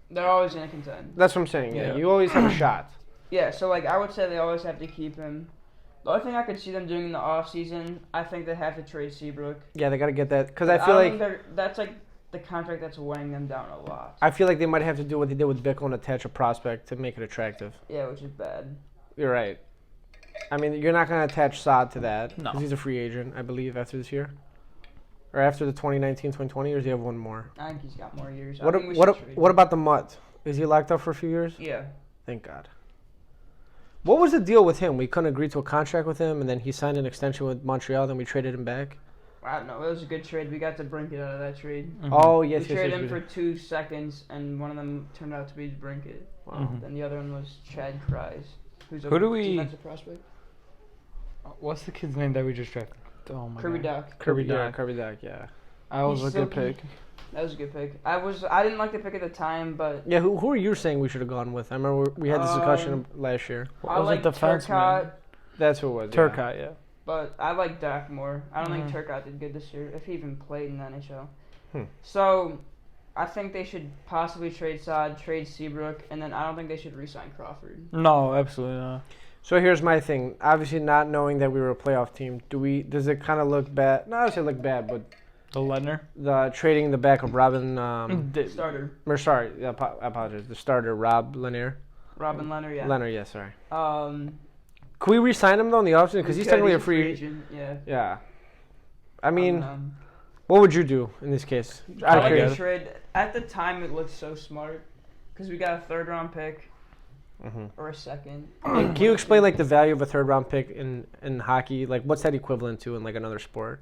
They're always gonna contend. that's what I'm saying, yeah. Yeah. You always have a shot. Yeah, so like I would say they always have to keep him. The only thing I could see them doing in the off season, I think they have to trade Seabrook. Yeah, they got to get that, because I But feel don't like, think that's like the contract that's weighing them down a lot. I feel like they might have to do what they did with Bickle and attach a prospect to make it attractive. Yeah, which is bad. You're right. I mean, you're not going to attach Saad to that, No. because he's a free agent, I believe, after this year. Or after the 2019-2020, or does he have one more? I think he's got more years. I What think we should trade what him. about the Mutt? Is he locked up for a few years? Yeah. Thank God. What was the deal with him? We couldn't agree to a contract with him, and then he signed an extension with Montreal, then we traded him back? I don't know. It was a good trade. We got to Brinkett out of that trade. Oh, yes, we yes, traded yes. him we for did. 2 seconds, and one of them turned out to be Brinkett. Wow. Mhm. Then the other one was Chad Kreis, who's a Who do we- defensive prospect. What's the kid's name that we just drafted? Oh my Kirby God. Duck. Kirby Yeah, Duck. Kirby Duck, yeah. That was He's a good silky. pick. That was a good pick. I didn't like the pick at the time, but Yeah, who are you saying we should have gone with? I remember we had this discussion Um, last year. What I was like it, defenseman? Turcotte, That's who it was. Turcotte, yeah. but I like Dak more. I don't Mhm. think Turcotte did good this year, if he even played in the NHL. Hmm. So, I think they should possibly trade Saad, trade Seabrook, and then I don't think they should re-sign Crawford. No, absolutely not. So here's my thing. Obviously, not knowing that we were a playoff team, does it kind of look bad? Not to say look bad, but The Ledner? the trading the back of Robin. Starter. Or sorry, I apologize. The starter, Rob Lanier. Robin Leonard, yeah. Leonard, yeah, sorry. Um, Can we re-sign him though in the offseason? Because he's good, technically a he's free. agent. Yeah. Yeah. I mean, Um, what would you do in this case? I Out of like a curiosity. trade. At the time, it looked so smart because we got a 3rd-round pick Mhm. or a 2nd. And can you explain like the value of a 3rd-round pick in hockey? Like, what's that equivalent to in like another sport?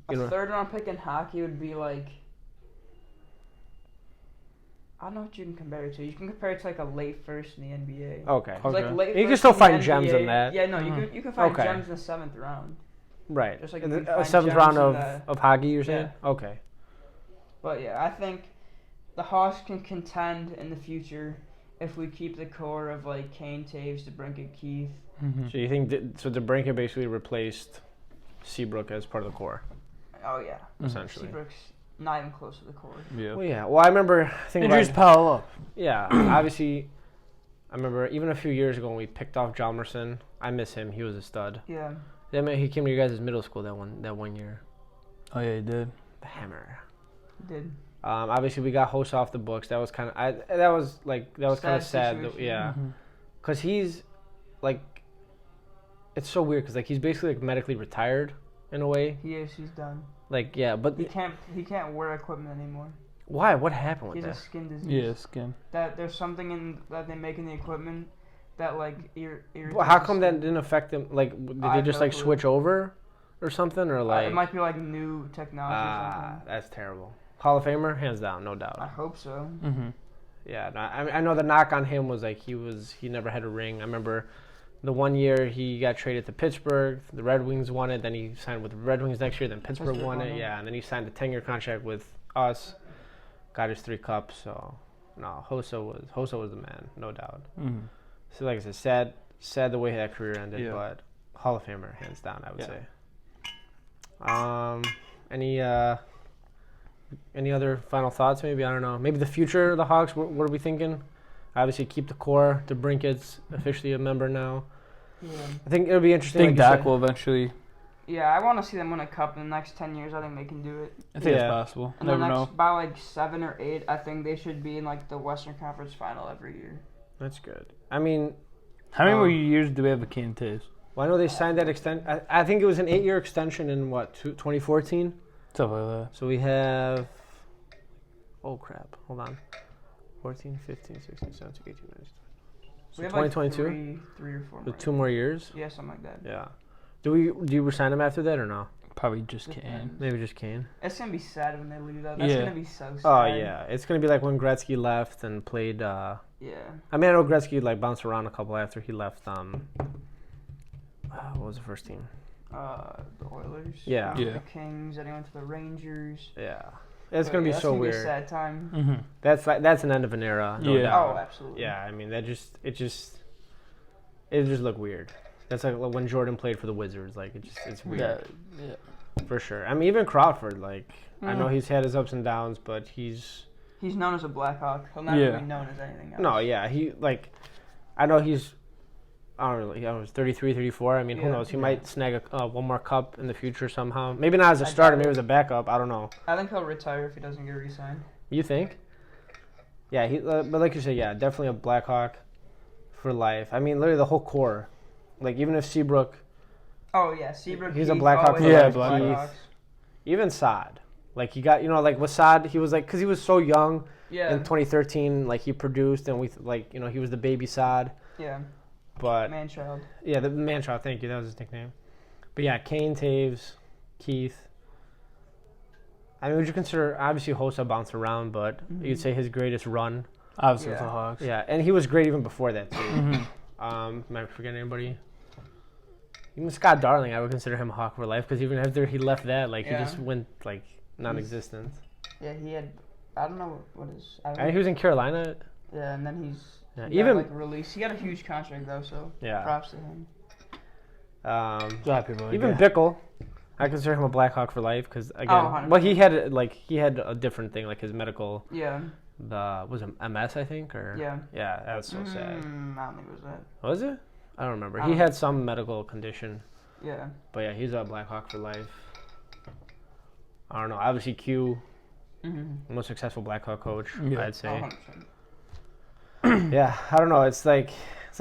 A You know- 3rd-round pick in hockey would be like, I don't know what you can compare it to. You can compare it to like a late first in the NBA. Okay. It's like Okay. late You can first still in the find gems NBA. in that. Yeah, no, Mhm. you can find Okay. gems in the 7th round. Right. Just like And you can a find 7th gems round in of hockey, you're saying? Okay. But yeah, I think the Hawks can contend in the future if we keep the core of like Kane, Taves, DeBrincat, Keith. Mm-hmm. So you think so? DeBrincat basically replaced Seabrook as part of the core, Oh yeah, essentially. Seabrook's not even close to the core. Yeah. Well, yeah. Well, I remember thinking And just about. pile up. Yeah, obviously. I remember even a few years ago when we picked off Jalmerson. I miss him. He was a stud. Yeah. Yeah, man, he came to your guys' middle school that one year. Oh yeah, he did. The Hammer. Did. Obviously, we got Host off the books. That was kind of that was kind of sad. situation. Yeah, Mm-hmm. because he's like, it's so weird because like he's basically like medically retired in a way. He is. He's done. Like yeah, but He can't wear equipment anymore. why? What happened He with has a that? skin disease. Yeah, skin. That there's something in that they make in the equipment that like irritates. Well, how the come that skin. didn't affect him? Like, did I they have just no like clue. switch over, or something, or like? It might be like new technology or something. That's terrible. Hall of Famer, hands down, no I doubt. hope so. Mm-hmm. Yeah, no, I know the knock on him was like he never had a ring. I remember the one year he got traded to Pittsburgh, the Red Wings won it. Then he signed with the Red Wings next year. Then Pittsburgh won it. Yeah, and then he signed a 10-year contract with us. Got his 3 cups. So no, Hossa was the man, no doubt. Mm-hmm. So like I said, sad the way that career ended, Yeah. but Hall of Famer hands down, I would Yeah. say. Any other final thoughts? Maybe I don't know. Maybe the future of the Hawks. What are we thinking? Obviously, keep the core. DeBrincat's officially a member now. Yeah. I think it'll be I interesting. think like you Dak said. will eventually. Yeah, I want to see them win a cup in the next 10 years. I think they can do it. I think Yeah. it's possible. In Never the next, know. by like 7 or 8, I think they should be in like the Western Conference Final every year. That's good. I mean, How many more years do we have a Kane Taves? well, I know they signed that extension. I think it was an 8-year extension in 2014. Stuff like that. So we have. Oh crap! Hold on. 14, 15, 16, 17, 18, 19. So We have like 2022. 3 or 4 So more. 2 more years. Yeah, something like that. Yeah. Do you resign him after that or no? Probably just Depends. Kane. Maybe just Kane. It's gonna be sad when they leave though. That's Yeah. gonna be so sad. Oh yeah, it's gonna be like when Gretzky left and played. Yeah. I mean, I know Gretzky like bounced around a couple after he left. What was the first team? The Oilers. Yeah. Yeah. The Kings. Then he went to the Rangers. Yeah, it's But gonna be yeah, that's so gonna weird. Be a sad time. Mm-hmm. That's an end of an era. No Yeah. doubt. Oh, absolutely. Yeah, I mean it just looked weird. That's like when Jordan played for the Wizards. Like it's weird Yeah. for sure. I mean even Crawford. Like I know Mm. he's had his ups and downs, but he's He's known as a Blackhawk. He'll never Yeah. be known as anything else. no, yeah, he like I know he's. I don't really. I was 33, 34. I mean, who Yeah. knows? He Yeah. might snag one more cup in the future somehow. Maybe not as a I starter. doubt Maybe it. as a backup. I don't know. I think he'll retire if he doesn't get re-signed. You think? Yeah, but like you said, yeah, definitely a Blackhawk for life. I mean, literally the whole core. Like even if Seabrook, Oh yeah, Seabrook. He's a Keith, Blackhawk always for life. always Yeah, Blackhawks. even Saad, like he got like with Saad, he was like because he was so young Yeah. in 2013. Like he produced and we like he was the baby Saad. Yeah. But Man-child. yeah, the man-child. Thank you. That was his nickname. But yeah, Kane, Taves, Keith. I mean, would you consider obviously Hossa bounced around, but you'd say his greatest run? Obviously, Yeah. with the Hawks. Yeah, and he was great even before that too. Mm-hmm. Am I forgetting anybody? Even Scott Darling, I would consider him a Hawk for life because even after he left that, like Yeah. he just went like non-existent. Yeah, he had. I don't know what his. I don't And know. he was in Carolina. Yeah, and then Yeah, he even- got, like released. He got a huge contract though, so Yeah. props to him. A lot of people. Even Bickle, I consider him a Blackhawk for life because again, 100%. well he had a different thing like his medical. Yeah. Was it MS I think or Yeah. yeah that's so sad. I don't think it was that. Was it? I don't remember. I He don't had some medical condition, Yeah. but yeah, he's a Blackhawk for life. I don't know. Obviously, Q, Mm-hmm. most successful Blackhawk coach, Yeah. I'd say. 100%. Yeah, I don't know. It's like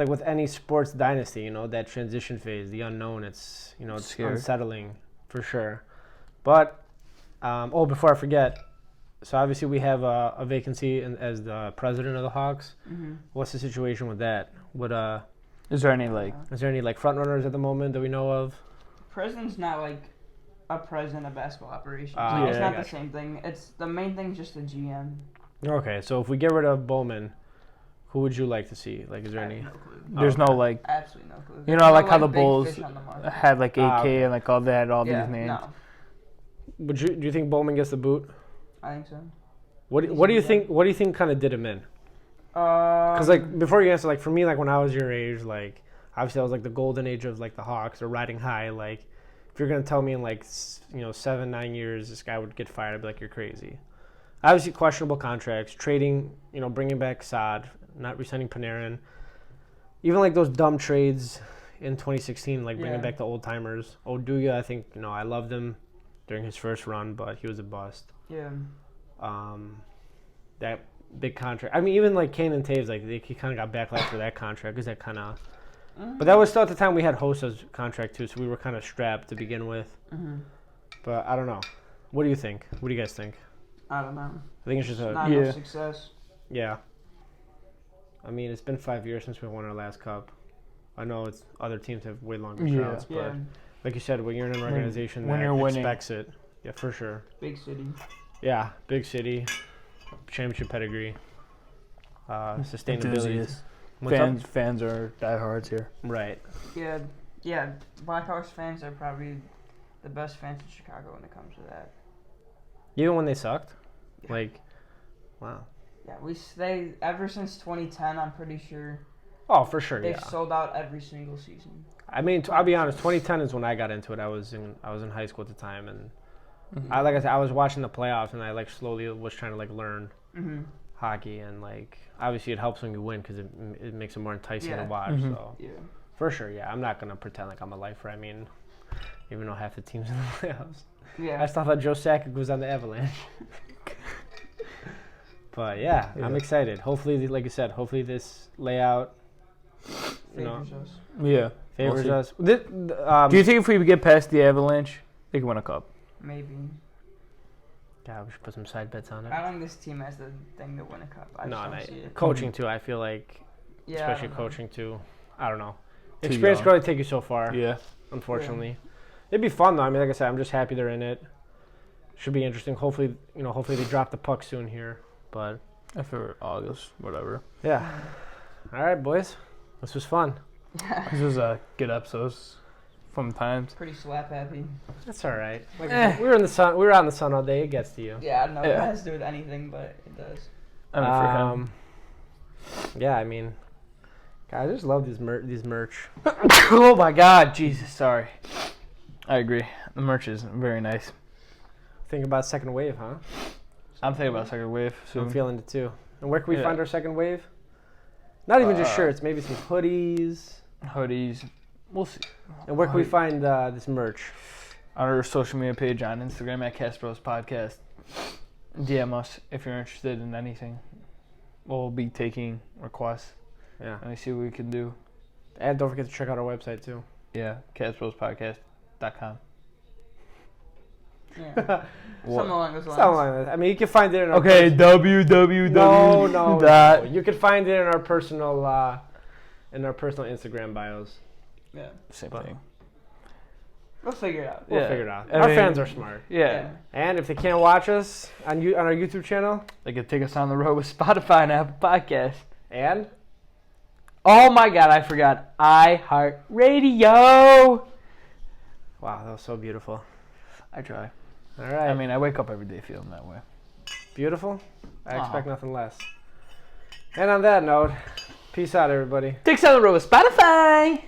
with any sports dynasty, that transition phase, the unknown. It's it's Scary. unsettling for sure. But before I forget, so obviously we have a vacancy as the president of the Hawks. Mm-hmm. What's the situation with that? Is there any Is there any front runners at the moment that we know of? President's not like a president of basketball operations. Ah, It's yeah, not I the gotcha. same thing. It's the main thing is just the GM. Okay, so if we get rid of Bowman, who would you like to see? Like, is there I have any? no clue. There's no Absolutely no clue. You know, There's like no, how the big Bulls fish on the market. had like AK okay. and like all that, all Yeah, these names. no, Do you think Bowman gets the boot? I think so. What do you think? What do you think kind of did him in? Because like before you answer, like for me, like when I was your age, like obviously I was like the golden age of like the Hawks or riding high. Like if you're gonna tell me in like 7-9 years this guy would get fired, I'd be like, you're crazy. Obviously questionable contracts, trading, bringing back Saad, not re-signing Panarin, even like those dumb trades in 2016, like bringing back the old timers. Oduya, I think I loved him during his first run, but he was a bust. Yeah. That big contract. I mean, even like Kane and Taves, like he kind of got backlash for that contract because that kind of. But that was still at the time we had Hosa's contract too, so we were kind of strapped to begin with. Mm-hmm. But I don't know. What do you think? What do you guys think? I don't know. I think it's just not enough success. Yeah. I mean, it's been 5 years since we won our last cup. I know it's other teams have way longer droughts, but like you said, when you're in an organization that expects it, yeah, for sure. Big city. Yeah, big city, championship pedigree, sustainability. Fans are diehards here. Right. Yeah. Blackhawks fans are probably the best fans in Chicago when it comes to that. Even when they sucked, like, wow. Yeah, they ever since 2010, I'm pretty sure. Oh, for sure. They've sold out every single season. I mean, I'll be honest. 2010 is when I got into it. I was in high school at the time, and like I said, I was watching the playoffs, and I like slowly was trying to like learn hockey, and like obviously it helps when you win because it makes it more enticing to watch. So for sure, I'm not gonna pretend like I'm a lifer. I mean, even though half the teams in the playoffs. Yeah. I still thought Joe Sakic was on the Avalanche. But I'm excited. Hopefully, like you said, this layout favors us. Yeah, favors us. Do you think if we get past the Avalanche, they can win a cup? Maybe. God, we should put some side bets on it. I don't think this team has the thing to win a cup. Coaching too. I feel like, especially coaching too. I don't know. Experience can only take you so far. Yeah. Unfortunately. Yeah. It'd be fun though. I mean, like I said, I'm just happy they're in it. Should be interesting. Hopefully they drop the puck soon here. But after August, whatever. Yeah. All right, boys. This was fun. This was a good episode. Fun times. Pretty slap happy. That's all right. Like we were in the sun. We were out in the sun all day. It gets to you. Yeah, I don't know if it has to do with anything, but it does. Yeah, I mean, God, I just love these merch. Oh my God, Jesus, sorry. I agree. The merch is very nice. Think about second wave, huh? I'm thinking about second wave soon. I'm feeling it too. And where can we find our second wave? Not even just shirts, maybe some hoodies. We'll see. And where can we find this merch? On our social media page on Instagram at Katzzbros Podcast. DM us if you're interested in anything. We'll be taking requests. Yeah. And we see what we can do. And don't forget to check out our website too. Yeah, katzzbrospodcast.com. Yeah. Something along those lines. I mean, you can find it in our www. No. You can find it in our personal Instagram bios. Yeah. Same thing. We'll figure it out. We'll figure it out. Our fans are smart. Yeah. And if they can't watch us on our YouTube channel, they can take us on the road with Spotify and Apple Podcasts. And? Oh my God, I forgot. iHeartRadio. Wow, that was so beautiful. I try. All right. I mean, I wake up every day feeling that way. Beautiful. I expect nothing less. And on that note, peace out, everybody. Take us on the road with Spotify.